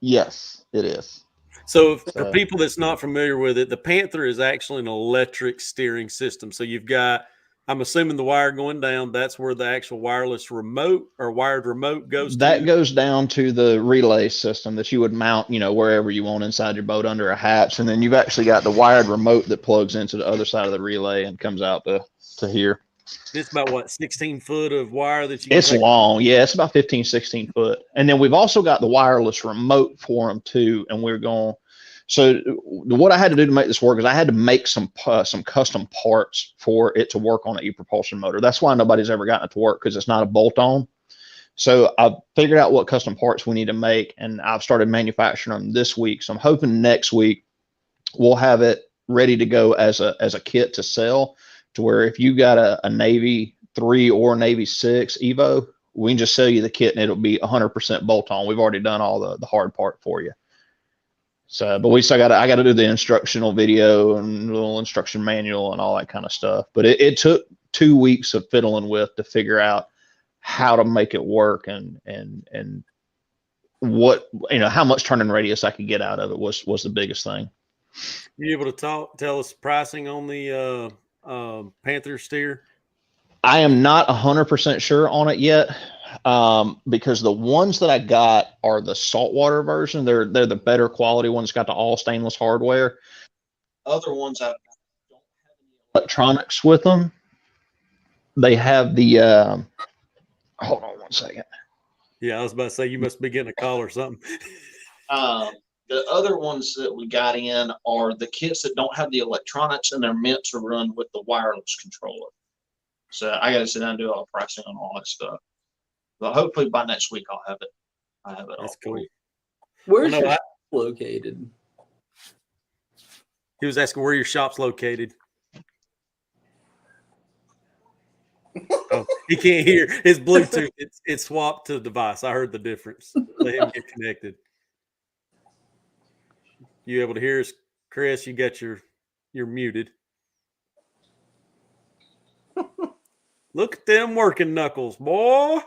Yes, it is. So for people that's not familiar with it, the Panther is actually an electric steering system. So you've got, I'm assuming the wire going down, that's where the actual wireless remote or wired remote goes to. That goes down to the relay system that you would mount, wherever you want inside your boat under a hatch. And then you've actually got the wired remote that plugs into the other side of the relay and comes out to here. It's about what, 16 foot of wire that you It's long. Yeah, it's about 15, 16 foot. And then we've also got the wireless remote for them too. And so what I had to do to make this work is I had to make some custom parts for it to work on an e-propulsion motor. That's why nobody's ever gotten it to work, because it's not a bolt-on. So I figured out what custom parts we need to make, and I've started manufacturing them this week. So I'm hoping next week we'll have it ready to go as a kit to sell, to where if you got a Navy 3 or Navy 6 Evo, we can just sell you the kit and it'll be 100% bolt-on. We've already done all the hard part for you. So, but I got to do the instructional video and little instruction manual and all that kind of stuff. But it took 2 weeks of fiddling with to figure out how to make it work and what, how much turning radius I could get out of it was the biggest thing. You able to tell us pricing on the Panther steer? I am not 100% sure on it yet, because the ones that I got are the saltwater version. They're the better quality ones. Got the all stainless hardware. Other ones I don't have any electronics with them. They have the hold on one second. Yeah, I was about to say you must be getting a call or something. The other ones that we got in are the kits that don't have the electronics, and they're meant to run with the wireless controller. So I got to sit down and do all the pricing on all that stuff. But hopefully by next week I'll have it. That's cool. Where's your shop located? He was asking where your shop's located. Oh, he can't hear his Bluetooth. It's swapped to the device. I heard the difference. Let him get connected. You able to hear us, Chris? You got you're muted. Look at them working knuckles, boy.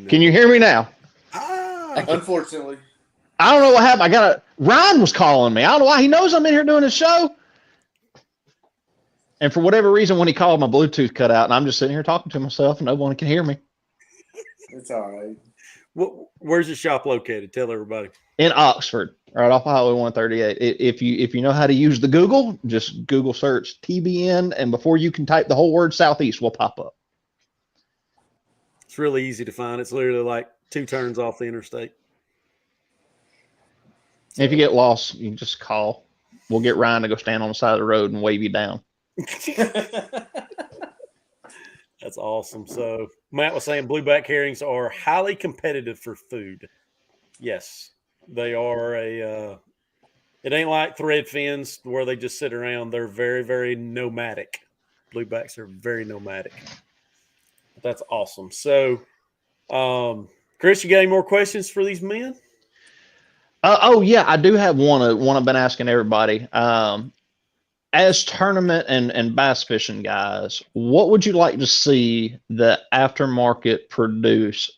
Can you hear me now? Unfortunately. I don't know what happened. Ryan was calling me. I don't know why. He knows I'm in here doing a show. And for whatever reason, when he called, my Bluetooth cut out, and I'm just sitting here talking to myself, and no one can hear me. It's all right. Where's your shop located? Tell everybody. In Oxford, right off of Highway 138. If you know how to use the Google, just Google search TBN, and before you can type the whole word Southeast will pop up. It's really easy to find. It's literally like 2 turns off the interstate. So, if you get lost, you can just call. We'll get Ryan to go stand on the side of the road and wave you down. That's awesome. So Matt was saying blueback herrings are highly competitive for food. Yes. They are it ain't like thread fins where they just sit around. They're very, very nomadic. Bluebacks are very nomadic. That's awesome. So, Chris, you got any more questions for these men? Oh yeah, I do have one I've been asking everybody. As tournament and bass fishing guys, what would you like to see the aftermarket produce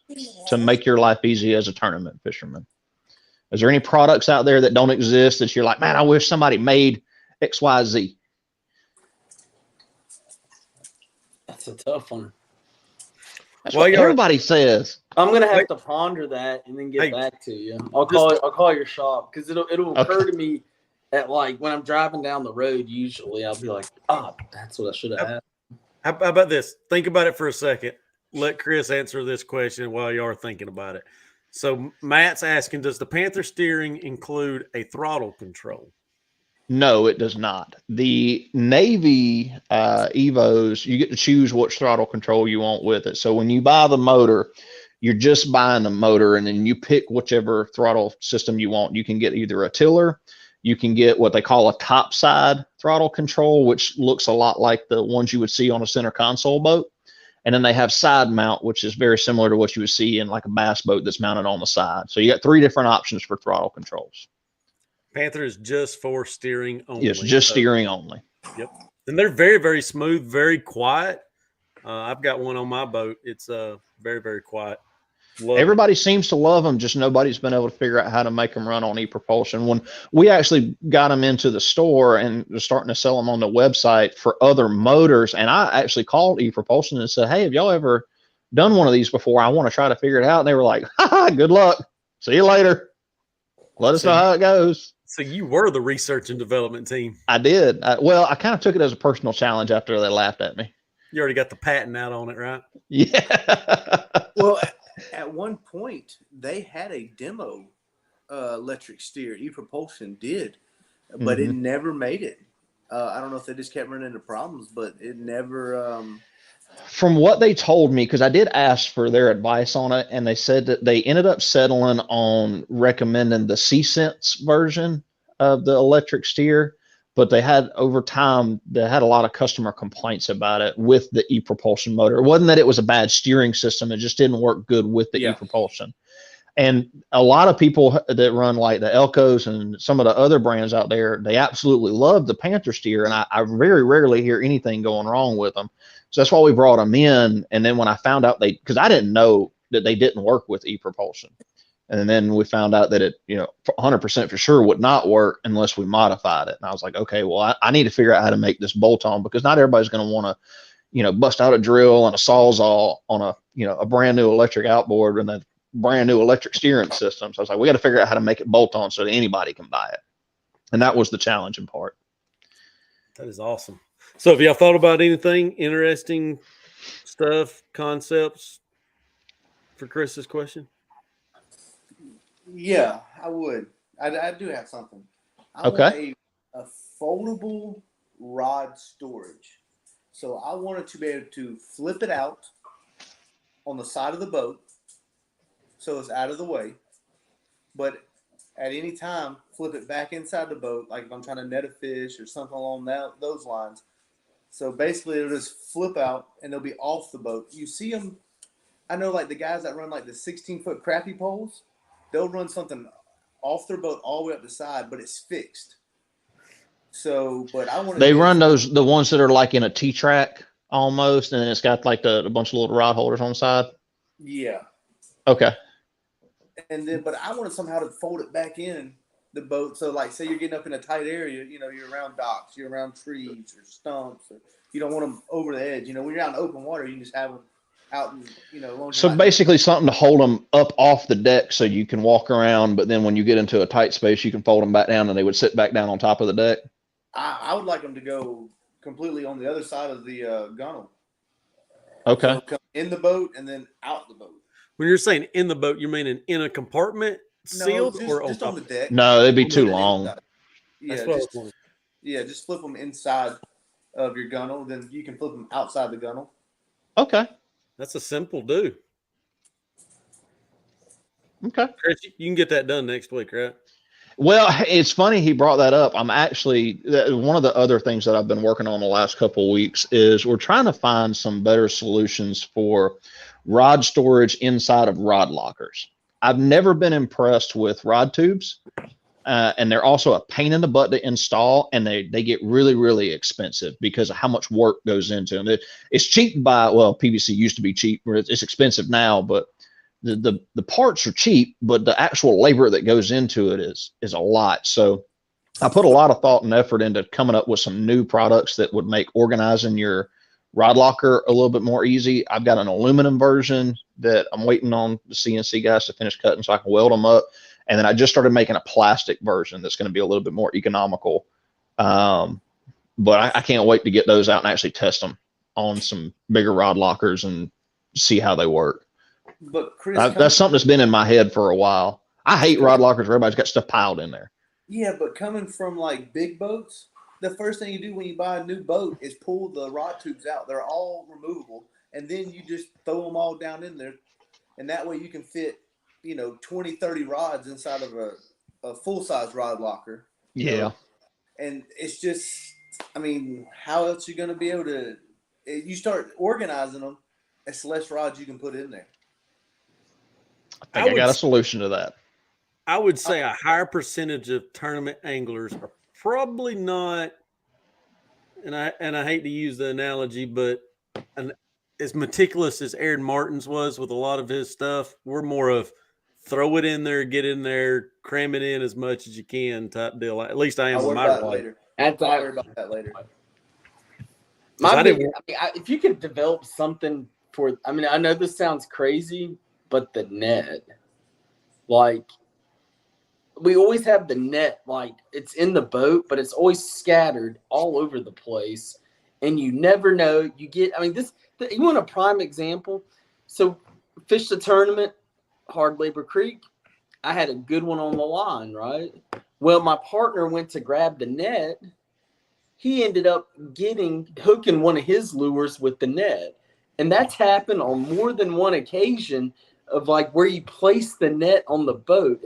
to make your life easy as a tournament fisherman? Is there any products out there that don't exist that you're like, man, I wish somebody made XYZ? That's a tough one. That's what everybody says. I'm gonna have to ponder that and then get back to you. I'll call your shop because it'll occur to me at like when I'm driving down the road. Usually, I'll be like, that's what I should have had. How about this? Think about it for a second. Let Chris answer this question while you are thinking about it. So Matt's asking, does the Panther steering include a throttle control? No, it does not. The Navy Evos, you get to choose which throttle control you want with it. So when you buy the motor, you're just buying the motor, and then you pick whichever throttle system you want. You can get either a tiller, you can get what they call a topside throttle control, which looks a lot like the ones you would see on a center console boat. And then they have side mount, which is very similar to what you would see in like a bass boat that's mounted on the side. So you got 3 different options for throttle controls. Panther is just for steering only. Yes, just steering only. Yep. And they're very, very smooth, very quiet. I've got one on my boat. It's very, very quiet. Everybody seems to love them, just nobody's been able to figure out how to make them run on e-propulsion. When we actually got them into the store and were starting to sell them on the website for other motors, and I actually called e-propulsion and said, hey, have y'all ever done one of these before? I want to try to figure it out. And they were like, good luck. See you later. Let us know how it goes. So you were the research and development team. I did. Well, I kind of took it as a personal challenge after they laughed at me. You already got the patent out on it, right? Yeah. Well, at one point, they had a demo electric steer. E-Propulsion did, but it never made it. I don't know if they just kept running into problems, but it never. From what they told me, because I did ask for their advice on it, and they said that they ended up settling on recommending the C-Sense version of the electric steer, but they had over time, they had a lot of customer complaints about it with the e-propulsion motor. It wasn't that it was a bad steering system. It just didn't work good with the e-propulsion. And a lot of people that run like the Elcos and some of the other brands out there, they absolutely love the Panther steer. And I very rarely hear anything going wrong with them. So that's why we brought them in. And then when I found out because I didn't know that they didn't work with e-propulsion. And then we found out that it, 100% for sure would not work unless we modified it. And I was like, okay, well, I need to figure out how to make this bolt on, because not everybody's going to want to, bust out a drill and a Sawzall on a brand new electric outboard and a brand new electric steering system. So I was like, we got to figure out how to make it bolt on so that anybody can buy it. And that was the challenging part. That is awesome. So have y'all thought about anything interesting stuff, concepts for Chris's question? Yeah, I would. I do have something. I want a foldable rod storage. So I wanted to be able to flip it out on the side of the boat so it's out of the way. But at any time, flip it back inside the boat, like if I'm trying to net a fish or something along those lines. So basically, it'll just flip out and they'll be off the boat. You see them, I know like the guys that run like the 16-foot crappie poles, they'll run something off their boat all the way up the side, but it's fixed. So, but I want to. They run the ones that are like in a T-track almost, and then it's got like a bunch of little rod holders on the side. Yeah. Okay. And then, but I wanted somehow to fold it back in the boat. So, like, say you're getting up in a tight area, you're around docks, you're around trees or stumps, or you don't want them over the edge. When you're out in open water, you can just have them out in, So basically something to hold them up off the deck so you can walk around, but then when you get into a tight space, you can fold them back down and they would sit back down on top of the deck. I would like them to go completely on the other side of the gunnel. Okay. So come in the boat and then out the boat. When you're saying in the boat, you mean in a compartment sealed or just on the deck? No, it'd be too long. Yeah, just flip them inside of your gunnel. Then you can flip them outside the gunnel. Okay. That's a simple do. Okay. Chris, you can get that done next week, right? Well, it's funny he brought that up. I'm actually one of the other things that I've been working on the last couple of weeks is we're trying to find some better solutions for rod storage inside of rod lockers. I've never been impressed with rod tubes, and they're also a pain in the butt to install, and they get really, really expensive because of how much work goes into them. It's cheap PVC used to be cheap, or it's expensive now, but the parts are cheap, but the actual labor that goes into it is a lot. So I put a lot of thought and effort into coming up with some new products that would make organizing your rod locker a little bit more easy. I've got an aluminum version that I'm waiting on the CNC guys to finish cutting so I can weld them up. And then I just started making a plastic version that's going to be a little bit more economical. But I can't wait to get those out and actually test them on some bigger rod lockers and see how they work. But Chris, that's something that's been in my head for a while. I hate rod lockers where everybody's got stuff piled in there. Yeah, but coming from like big boats, the first thing you do when you buy a new boat is pull the rod tubes out. They're all removable, and then you just throw them all down in there, and that way you can fit, 20, 30 rods inside of a full-size rod locker. Yeah. And it's just, how else are you going to be able to – you start organizing them, it's less rods you can put in there. I got a solution to that. I would say a higher percentage of tournament anglers are probably not, and I hate to use the analogy, but as meticulous as Aaron Martin's was with a lot of his stuff, we're more of throw it in there, get in there, cram it in as much as you can type deal. At least I am with my rod. Later. I'll worry about that later. If you could develop something for, I know this sounds crazy, but the net, like, we always have the net, like, it's in the boat, but it's always scattered all over the place. And you never know. You get, you want a prime example? So, fished the tournament, Hard Labor Creek. I had a good one on the line, right? Well, my partner went to grab the net. He ended up hooking one of his lures with the net. And that's happened on more than one occasion of like where you place the net on the boat.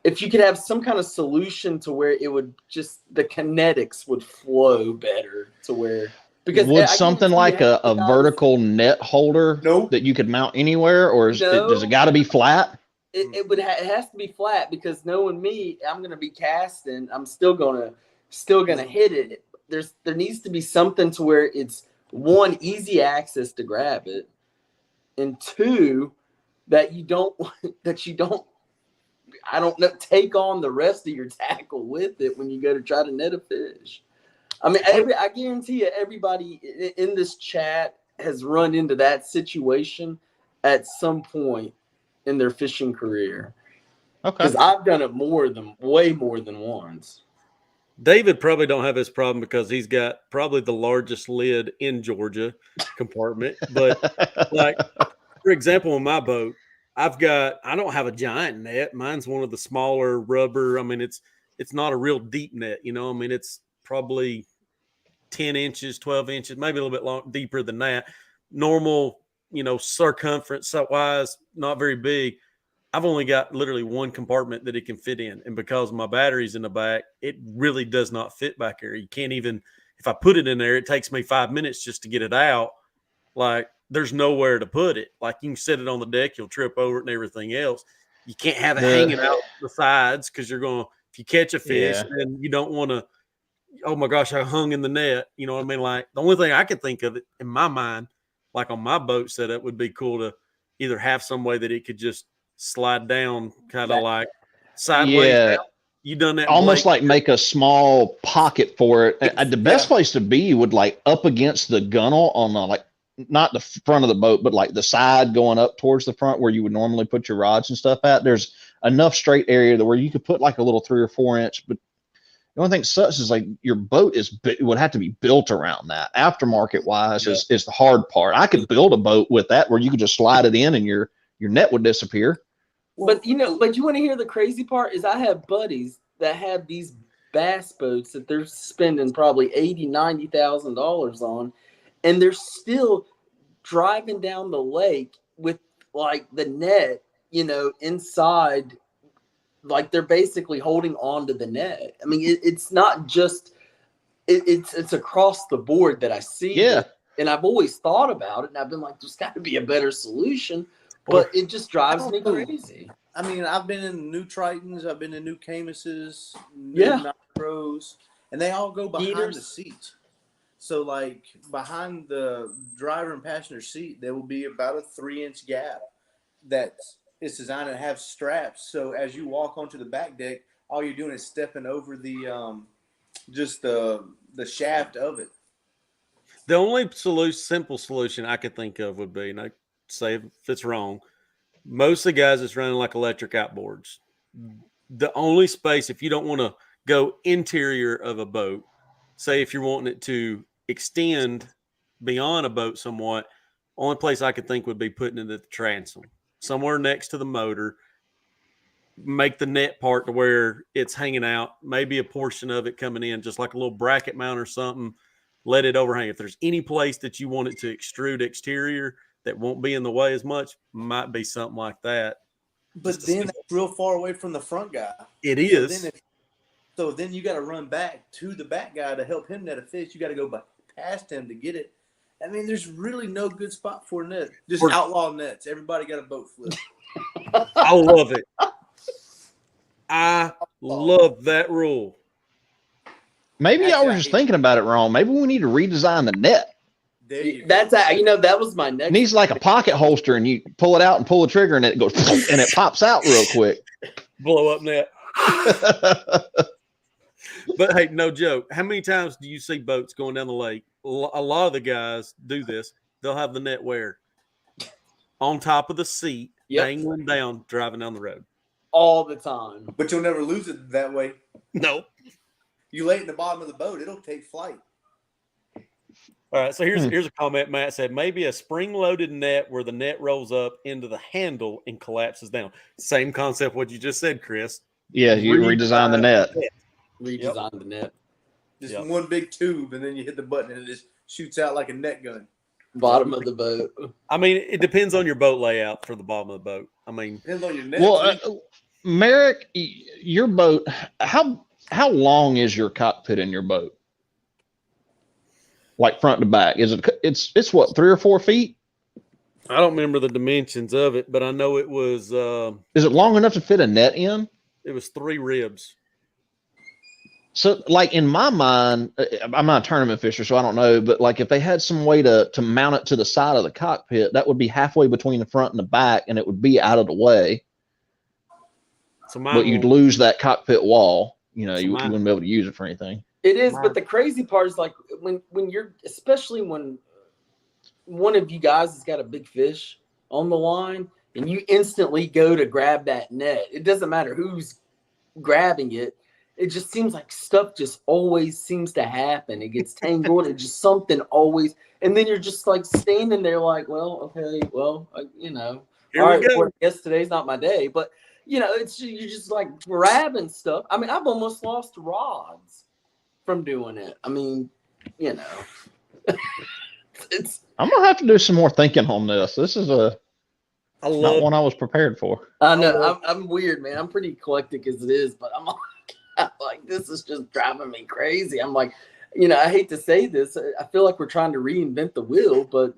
If you could have some kind of solution to where it would just, the kinetics would flow better to where, because would something like a vertical net holder that you could mount anywhere, or does it got to be flat? It has to be flat, because knowing me, I'm going to be casting. I'm still going to hit it. There needs to be something to where it's, one, easy access to grab it, and two, that you don't I don't know, take on the rest of your tackle with it when you go to try to net a fish. I guarantee you, everybody in this chat has run into that situation at some point in their fishing career. Okay. Because I've done it way more than once. David probably don't have this problem because he's got probably the largest lid in Georgia compartment. But like, for example, in my boat, I don't have a giant net. Mine's one of the smaller rubber. It's not a real deep net, it's probably 10 inches, 12 inches, maybe a little bit deeper than that. Normal, circumference wise, not very big. I've only got literally one compartment that it can fit in. And because my battery's in the back, it really does not fit back there. You can't even, if I put it in there, it takes me 5 minutes just to get it out. Like, there's nowhere to put it. Like, you can set it on the deck, you'll trip over it and everything else. You can't have it hanging out the sides, because you're going to, if you catch a fish, then you don't want to, oh my gosh, I hung in the net. You know what I mean? Like, the only thing I could think of it in my mind, like on my boat setup, would be cool to either have some way that it could just slide down kind of like sideways. Yeah. You done that? Almost like make a small pocket for it. The best place to be would like up against the gunnel on like, not the front of the boat, but like the side going up towards the front where you would normally put your rods and stuff at. There's enough straight area where you could put like a little 3 or 4 inch, but the only thing sucks is like your boat would have to be built around that. Aftermarket wise is the hard part. I could build a boat with that where you could just slide it in and your net would disappear. But you want to hear the crazy part is I have buddies that have these bass boats that they're spending probably $80,000, $90,000 on, and they're still driving down the lake with like the net, inside, like they're basically holding on to the net. I mean, it's not just it's across the board that I see. Yeah. And I've always thought about it, and I've been like, there's got to be a better solution, but it just drives me crazy. I mean, I've been in new Tritons, I've been in new Camises, new Nitros, and they all go behind the seat. So, like, behind the driver and passenger seat, there will be about a 3-inch gap that is designed to have straps. So, as you walk onto the back deck, all you're doing is stepping over the just the shaft of it. The only simple solution I could think of would be, and I say if it's wrong, most of the guys that's running like electric outboards, the only space, if you don't want to go interior of a boat, say if you're wanting it to extend beyond a boat somewhat, only place I could think would be putting it at the transom, somewhere next to the motor, make the net part to where it's hanging out, maybe a portion of it coming in, just like a little bracket mount or something, let it overhang. If there's any place that you want it to extrude exterior that won't be in the way as much, might be something like that. But then it's real far away from the front guy. It is. So then you got to run back to the back guy to help him net a fish. You got to go past him to get it. I mean, there's really no good spot for a net. Just outlaw nets. Everybody got a boat flip. I love it. I love that rule. Maybe I was just thinking about it wrong. Maybe we need to redesign the net. That was my next. It needs like a pocket holster, and you pull it out and pull the trigger, and it goes and it pops out real quick. Blow up net. But hey, no joke. How many times do you see boats going down the lake? A lot of the guys do this. They'll have the net where on top of the seat, dangling down, driving down the road all the time. But you'll never lose it that way. No. You lay it in the bottom of the boat, it'll take flight. All right, so here's a comment Matt said. Maybe a spring-loaded net where the net rolls up into the handle and collapses down. Same concept what you just said, Chris. Yeah, you redesign the net. Redesign the net. Just one big tube, and then you hit the button, and it just shoots out like a net gun. Bottom of the boat. I mean, it depends on your boat layout for the bottom of the boat. I mean, depends on your net. Well, Merrick, your boat, how long is your cockpit in your boat? Like front to back? Is it's what, 3 or 4 feet? I don't remember the dimensions of it, but I know it was. Is it long enough to fit a net in? It was 3 ribs. So, like in my mind, I'm not a tournament fisher, so I don't know. But like, if they had some way to mount it to the side of the cockpit, that would be halfway between the front and the back, and it would be out of the way. But you'd lose that cockpit wall. You wouldn't be able to use it for anything. It is, but the crazy part is like when you're, especially when one of you guys has got a big fish on the line and you instantly go to grab that net. It doesn't matter who's grabbing it. It just seems like stuff just always seems to happen. It gets tangled. It just something always, and then you're just like standing there like, well, okay, well, Here all right, we go. I guess today's not my day, but you're just like grabbing stuff. I mean, I've almost lost rods from doing it. I mean, it's. I'm gonna have to do some more thinking on this. This is not one I was prepared for. I know I'm weird, man. I'm pretty eclectic as it is, but I'm like, this is just driving me crazy. I'm like, I hate to say this. I feel like we're trying to reinvent the wheel, but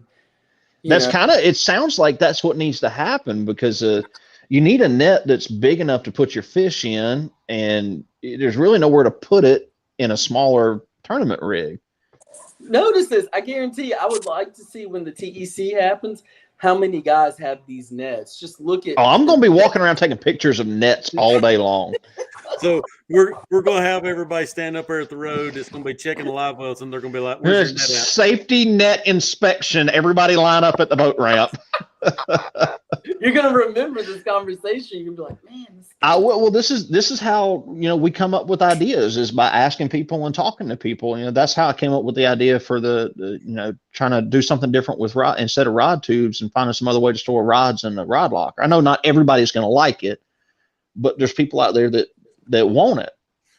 that's kind of. It sounds like that's what needs to happen because you need a net that's big enough to put your fish in, and there's really nowhere to put it in a smaller tournament rig. Notice this. I guarantee I would like to see when the TEC happens, how many guys have these nets. Just look at. Oh, I'm going to be walking around taking pictures of nets all day long. So we're going to have everybody stand up there at the road. It's going to be checking the live wells, and they're going to be like, "Where's your net at?" Safety net inspection. Everybody line up at the boat ramp. You're gonna remember this conversation. You're gonna be like, man. Well, this is how we come up with ideas is by asking people and talking to people. That's how I came up with the idea for the trying to do something different with rod instead of rod tubes and finding some other way to store rods in the rod locker. I know not everybody's going to like it, but there's people out there that want it.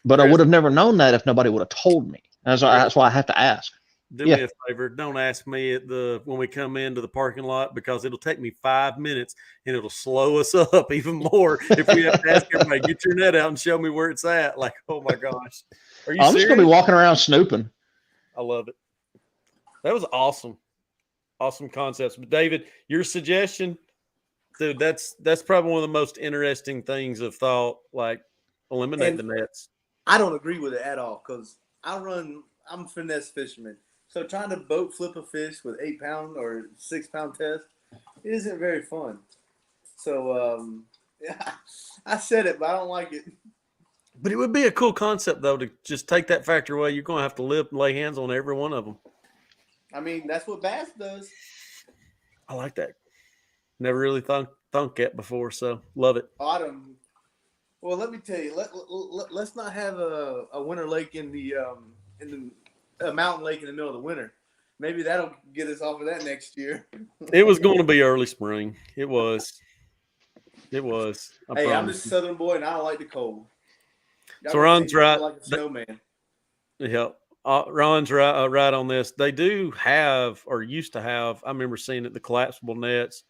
But I would have never known that if nobody would have told me. That's why I have to ask. do me a favor. Don't ask me when we come into the parking lot, because it'll take me 5 minutes and it'll slow us up even more if we have to ask everybody, get your net out and show me where it's at. Like, oh my gosh. Are you I'm serious? just gonna be walking around snooping. I love it. That was awesome. Awesome concepts. But David, your suggestion, dude, that's probably one of the most interesting things I've thought, like eliminate the nets. I don't agree with it at all, because I'm a finesse fisherman. So trying to boat flip a fish with 8 pound or 6 pound test isn't very fun. So yeah, I said it, but I don't like it. But it would be a cool concept, though, to just take that factor away. You're going to have to lay hands on every one of them. I mean, that's what bass does. I like that. Never really thunk that before, so love it. Autumn. Well, let me tell you. Let's not have a winter lake in a mountain lake in the middle of the winter. Maybe that'll get us off of that next year. It was going to be early spring. It was. Hey, I'm just a southern boy, and I don't like the cold. So Ron's right. Like a snowman. Yeah. Ron's right on this. They do have, or used to have, I remember seeing it, the collapsible nets.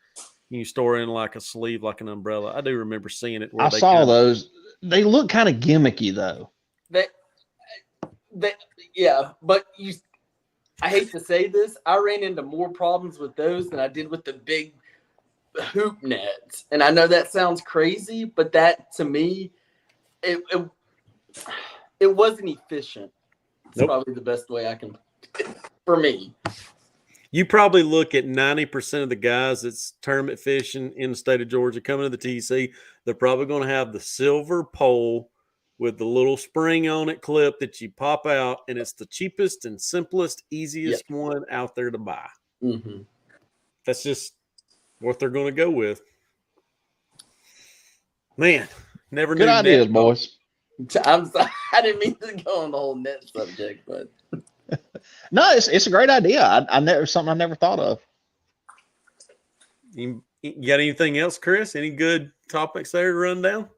You can store in like a sleeve, like an umbrella. I do remember seeing it. I saw those. They look kind of gimmicky, though. Yeah, but I hate to say this, I ran into more problems with those than I did with the big hoop nets. And I know that sounds crazy, but that, to me, it wasn't efficient. It's probably the best way I can, for me. You probably look at 90% of the guys that's tournament fishing in the state of Georgia coming to the TC, they're probably going to have the silver pole with the little spring on it clip that you pop out, and it's the cheapest and simplest, easiest one out there to buy. Mm-hmm. That's just what they're going to go with. Man, never knew. Good ideas, boys. I'm sorry, I didn't mean to go on the whole net subject, but no, it's a great idea. Something I never thought of. You got anything else, Chris? Any good topics there to run down?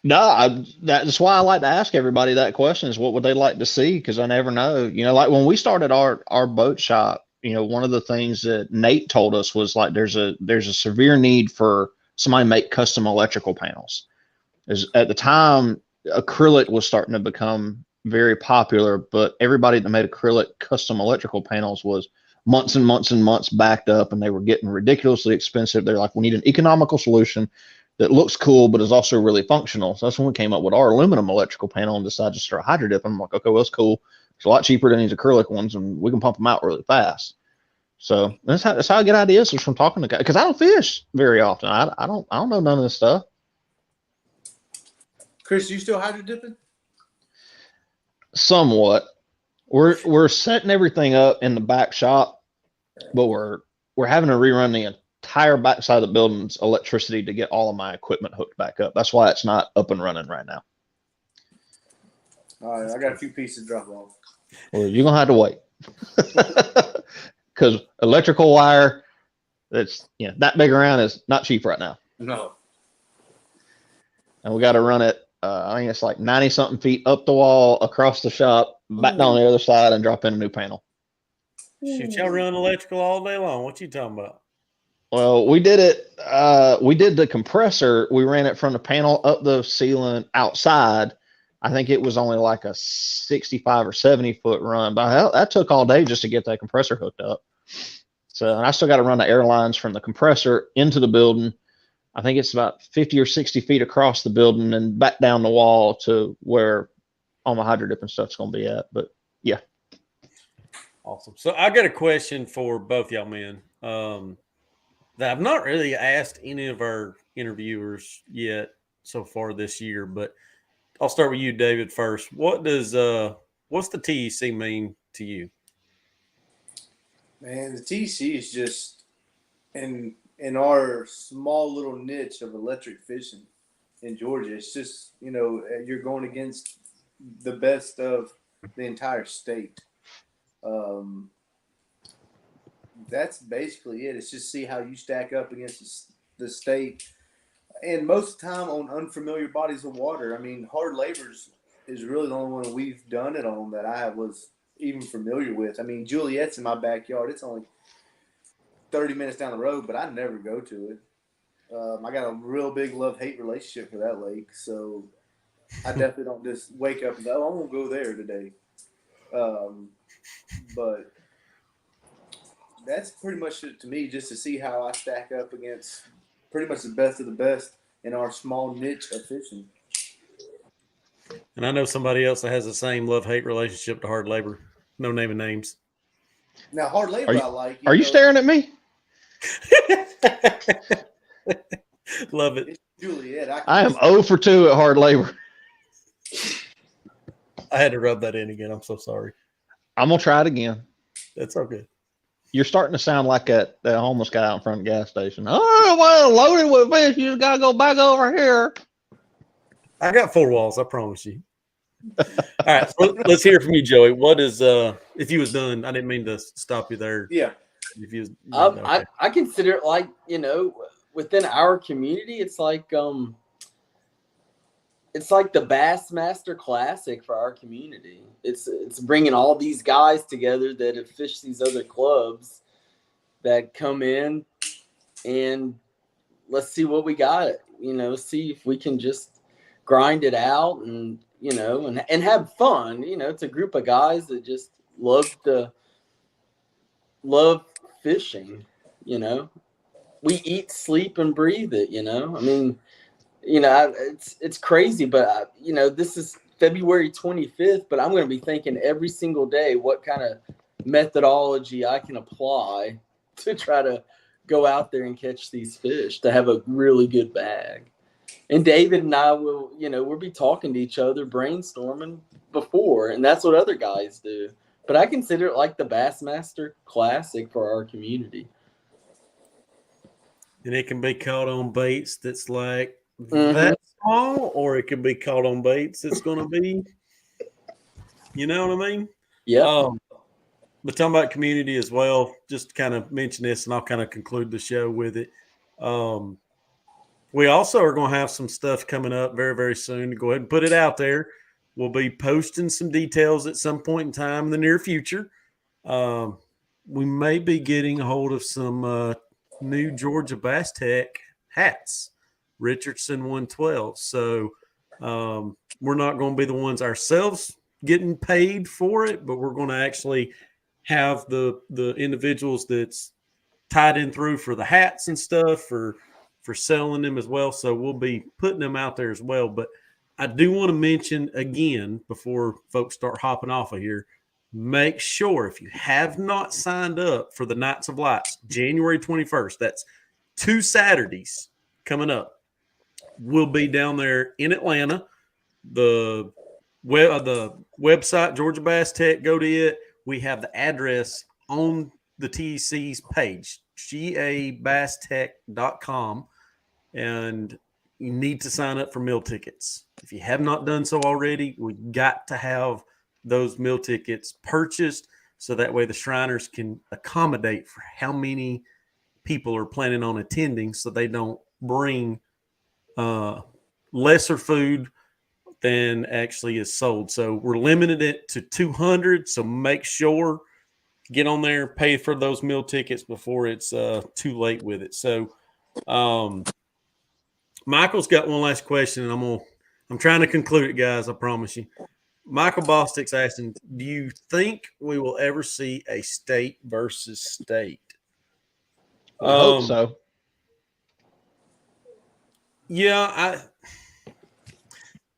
No, that's why I like to ask everybody that question, is what would they like to see? Because I never know. Like when we started our boat shop, one of the things that Nate told us was like there's a severe need for somebody to make custom electrical panels. At the time, acrylic was starting to become very popular, but everybody that made acrylic custom electrical panels was months and months and months backed up, and they were getting ridiculously expensive. They're like, we need an economical solution that looks cool, but is also really functional. So that's when we came up with our aluminum electrical panel and decided to start hydro dipping. I'm like, okay, well, it's cool. It's a lot cheaper than these acrylic ones, and we can pump them out really fast. So that's how I get ideas, is from talking to guys, because I don't fish very often. I don't know none of this stuff. Chris, you still hydro dipping? Somewhat. We're setting everything up in the back shop, but we're having to rerun the entire backside of the building's electricity to get all of my equipment hooked back up. That's why it's not up and running right now. All right, I got a few pieces to drop off. Well, you're gonna have to wait, because electrical wire that's that big around is not cheap right now. No. And we got to run it. I think it's like 90 something feet up the wall, across the shop, back down the other side, and drop in a new panel. Shoot, y'all run electrical all day long. What you talking about? Well, we did it. We did the compressor. We ran it from the panel up the ceiling outside. I think it was only like a 65 or 70 foot run, but that took all day just to get that compressor hooked up. So, and I still got to run the air lines from the compressor into the building. I think it's about 50 or 60 feet across the building and back down the wall to where all my hydro dipping stuff's going to be at. But yeah. Awesome. So I got a question for both y'all men that I've not really asked any of our interviewers yet so far this year, but I'll start with you, David, first. What's the TEC mean to you? Man, the TEC is just in our small little niche of electric fishing in Georgia. It's just, you're going against the best of the entire state. That's basically it. It's just see how you stack up against the state. And most of the time on unfamiliar bodies of water. I mean, hard labors is really the only one we've done it on that I was even familiar with. I mean, Juliet's in my backyard. It's only 30 minutes down the road, but I never go to it. I got a real big love-hate relationship for that lake, so I definitely don't just wake up and go, oh, I'm going to go there today. But that's pretty much it to me, just to see how I stack up against pretty much the best of the best in our small niche of fishing. And I know somebody else that has the same love-hate relationship to hard labor. No naming names. Now, hard labor I like. Are you staring at me? Love it. It's Juliet. I am 0 for 2 at hard labor. I had to rub that in again. I'm so sorry. I'm going to try it again. That's okay. You're starting to sound like that homeless guy out in front of the gas station. Oh, well, loaded with fish. You just got to go back over here. I got 4 walls. I promise you. All right. So let's hear from you, Joey. What is, if you was done, I didn't mean to stop you there. Yeah. If you was, okay. I consider it like, within our community, it's like the Bassmaster Classic for our community. It's bringing all these guys together that have fished these other clubs that come in, and let's see what we got. See if we can just grind it out and have fun. It's a group of guys that just love fishing. We eat, sleep, and breathe it. I mean. It's crazy, but this is February 25th, but I'm going to be thinking every single day what kind of methodology I can apply to try to go out there and catch these fish to have a really good bag. And David and I will, we'll be talking to each other, brainstorming before, and that's what other guys do. But I consider it like the Bassmaster Classic for our community. And it can be caught on baits that's like that small, or it could be caught on baits it's going to be, you know what I mean? Yeah. But talking about community as well, just kind of mention this and I'll kind of conclude the show with it. We also are going to have some stuff coming up very, very soon. Go ahead and put it out there. We'll be posting some details at some point in time in the near future. We may be getting a hold of some new Georgia Bass-TEC hats. Richardson 112. So we're not going to be the ones ourselves getting paid for it, but we're going to actually have the individuals that's tied in through for the hats and stuff for selling them as well. So we'll be putting them out there as well. But I do want to mention again, before folks start hopping off of here, make sure if you have not signed up for the Nights of Lights, January 21st, that's 2 Saturdays coming up. We'll be down there in Atlanta. The website, Georgia Bass-TEC, go to it. We have the address on the TEC's page, gabasstech.com, and you need to sign up for meal tickets. If you have not done so already, we got to have those meal tickets purchased so that way the Shriners can accommodate for how many people are planning on attending so they don't bring lesser food than actually is sold. So we're limited it to 200. So make sure get on there, pay for those meal tickets before it's too late with it. So Michael's got one last question, and I'm trying to conclude it, guys. I promise you. Michael Bass-TEC's asking, do you think we will ever see a state versus state? I hope so. Yeah,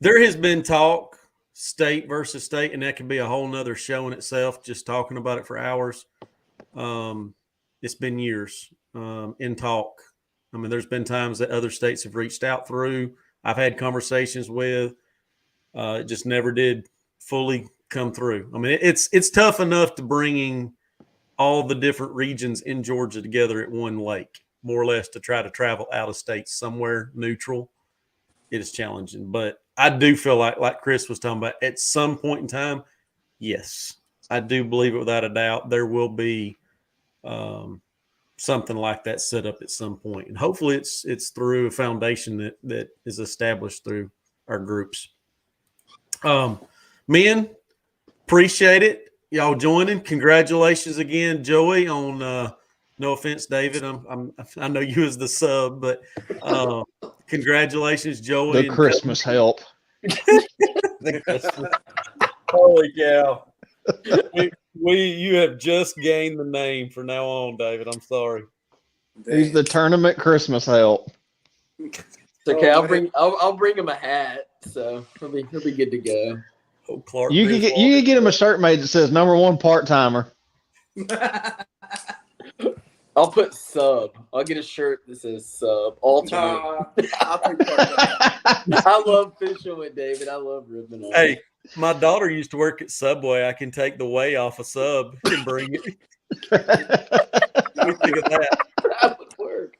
there has been talk state versus state, and that could be a whole nother show in itself, just talking about it for hours. It's been years in talk. I mean, there's been times that other states have reached out through. I've had conversations with. It just never did fully come through. I mean, it's tough enough to bringing all the different regions in Georgia together at one lake, more or less, to try to travel out of state somewhere neutral. It is challenging, but I do feel like Chris was talking about, at some point in time, yes, I do believe it without a doubt. There will be something like that set up at some point, and hopefully it's through a foundation that is established through our groups. Men, appreciate it. y'all joining. Congratulations again, Joey, on no offense, David. I know you as the sub, but congratulations, Joey. The Christmas help. The Christmas. Holy cow. You have just gained the name from now on, David. I'm sorry. He's the tournament Christmas help. It's okay. I'll bring him a hat, so he'll be good to go. Oh, Clark. You can get him a shirt made that says #1 part-timer. I'll put sub. I'll get a shirt that says sub. Alternate. I'll take that. I love fishing with David. I love ribbing on. Hey, my daughter used to work at Subway. I can take the weigh off a sub and bring it. What do you think of that? That would work.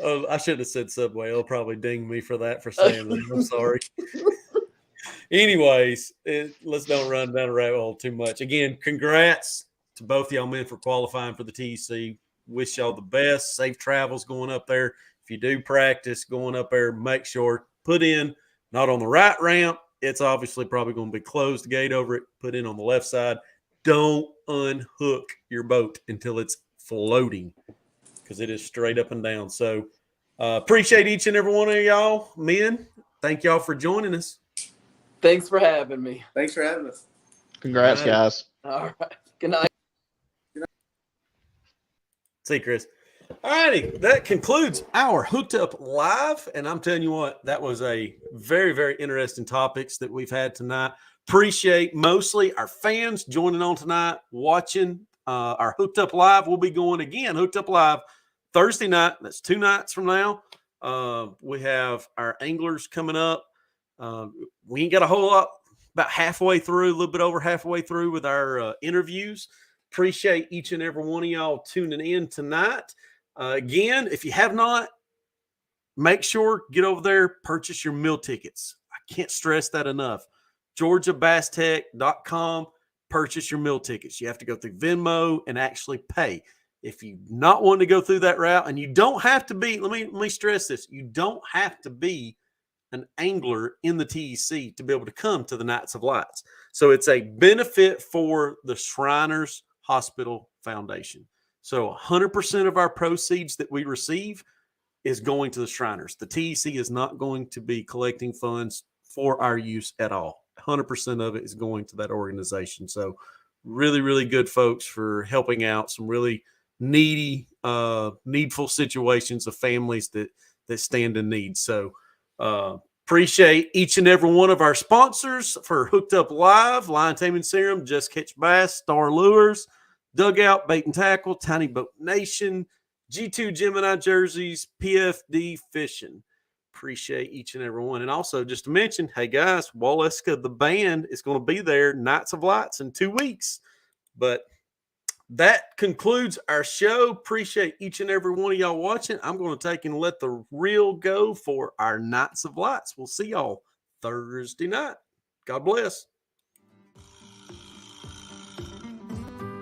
Oh, I should have said Subway. They'll probably ding me for that for saying that. I'm sorry. Anyways, let's don't run down a rabbit hole too much. Again, congrats to both y'all men for qualifying for the TEC. Wish y'all the best. Safe travels going up there. If you do practice going up there, make sure put in not on the right ramp. It's obviously probably going to be closed gate over it. Put in on the left side. Don't unhook your boat until it's floating because it is straight up and down. So appreciate each and every one of y'all, men. Thank y'all for joining us. Thanks for having me. Thanks for having us. Congrats, Right. guys. All right. Good night. See you, Chris. All righty. That concludes our Hooked Up Live. And I'm telling you what, that was a very, very interesting topics that we've had tonight. Appreciate mostly our fans joining on tonight, watching our Hooked Up Live. We'll be going again, Hooked Up Live, Thursday night. That's 2 nights from now. We have our anglers coming up. We ain't got a whole lot, about halfway through, a little bit over halfway through with our interviews. Appreciate each and every one of y'all tuning in tonight. Again, if you have not, make sure, get over there, purchase your meal tickets. I can't stress that enough. GeorgiaBass-TEC.com, purchase your meal tickets. You have to go through Venmo and actually pay. If you not want to go through that route, and you don't have to be, let me stress this, you don't have to be an angler in the TEC to be able to come to the Nights of Lights. So it's a benefit for the Shriners Hospital Foundation. So 100% of our proceeds that we receive is going to the Shriners. The TEC is not going to be collecting funds for our use at all. 100% of it is going to that organization. So really, really good folks for helping out some really needy, needful situations of families that stand in need. So appreciate each and every one of our sponsors for Hooked Up Live, Line Taming Serum, Just Catch Bass, Star Lures, Dugout, Bait and Tackle, Tiny Boat Nation, G2 Gemini Jerseys, PFD Fishing. Appreciate each and every one. And also just to mention, hey guys, Waleska, the band, is going to be there, Nights of Lights, in 2 weeks. But that concludes our show. Appreciate each and every one of y'all watching. I'm going to take and let the reel go for our Nights of Lights. We'll see y'all Thursday night. God bless.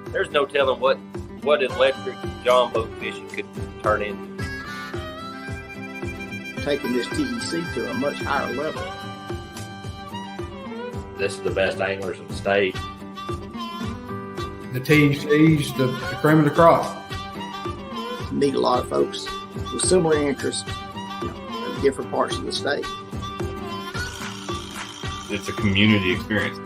There's no telling what electric John boat fishing could turn into. Taking this TEC to a much higher level. This is the best anglers in the state. The TEC's the cream of the crop. Meet a lot of folks with similar interests, in different parts of the state. It's a community experience.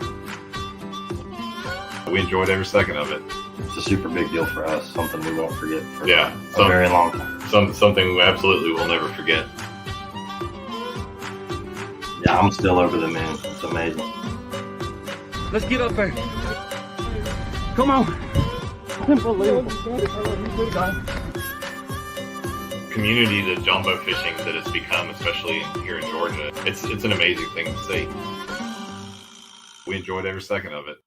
We enjoyed every second of it. It's a super big deal for us, something we won't forget for a very long time. Something we absolutely will never forget. Yeah, I'm still over the moon. It's amazing. Let's get up there. Come on. Unbelievable. Community to John boat fishing that it's become, especially here in Georgia, it's an amazing thing to see. We enjoyed every second of it.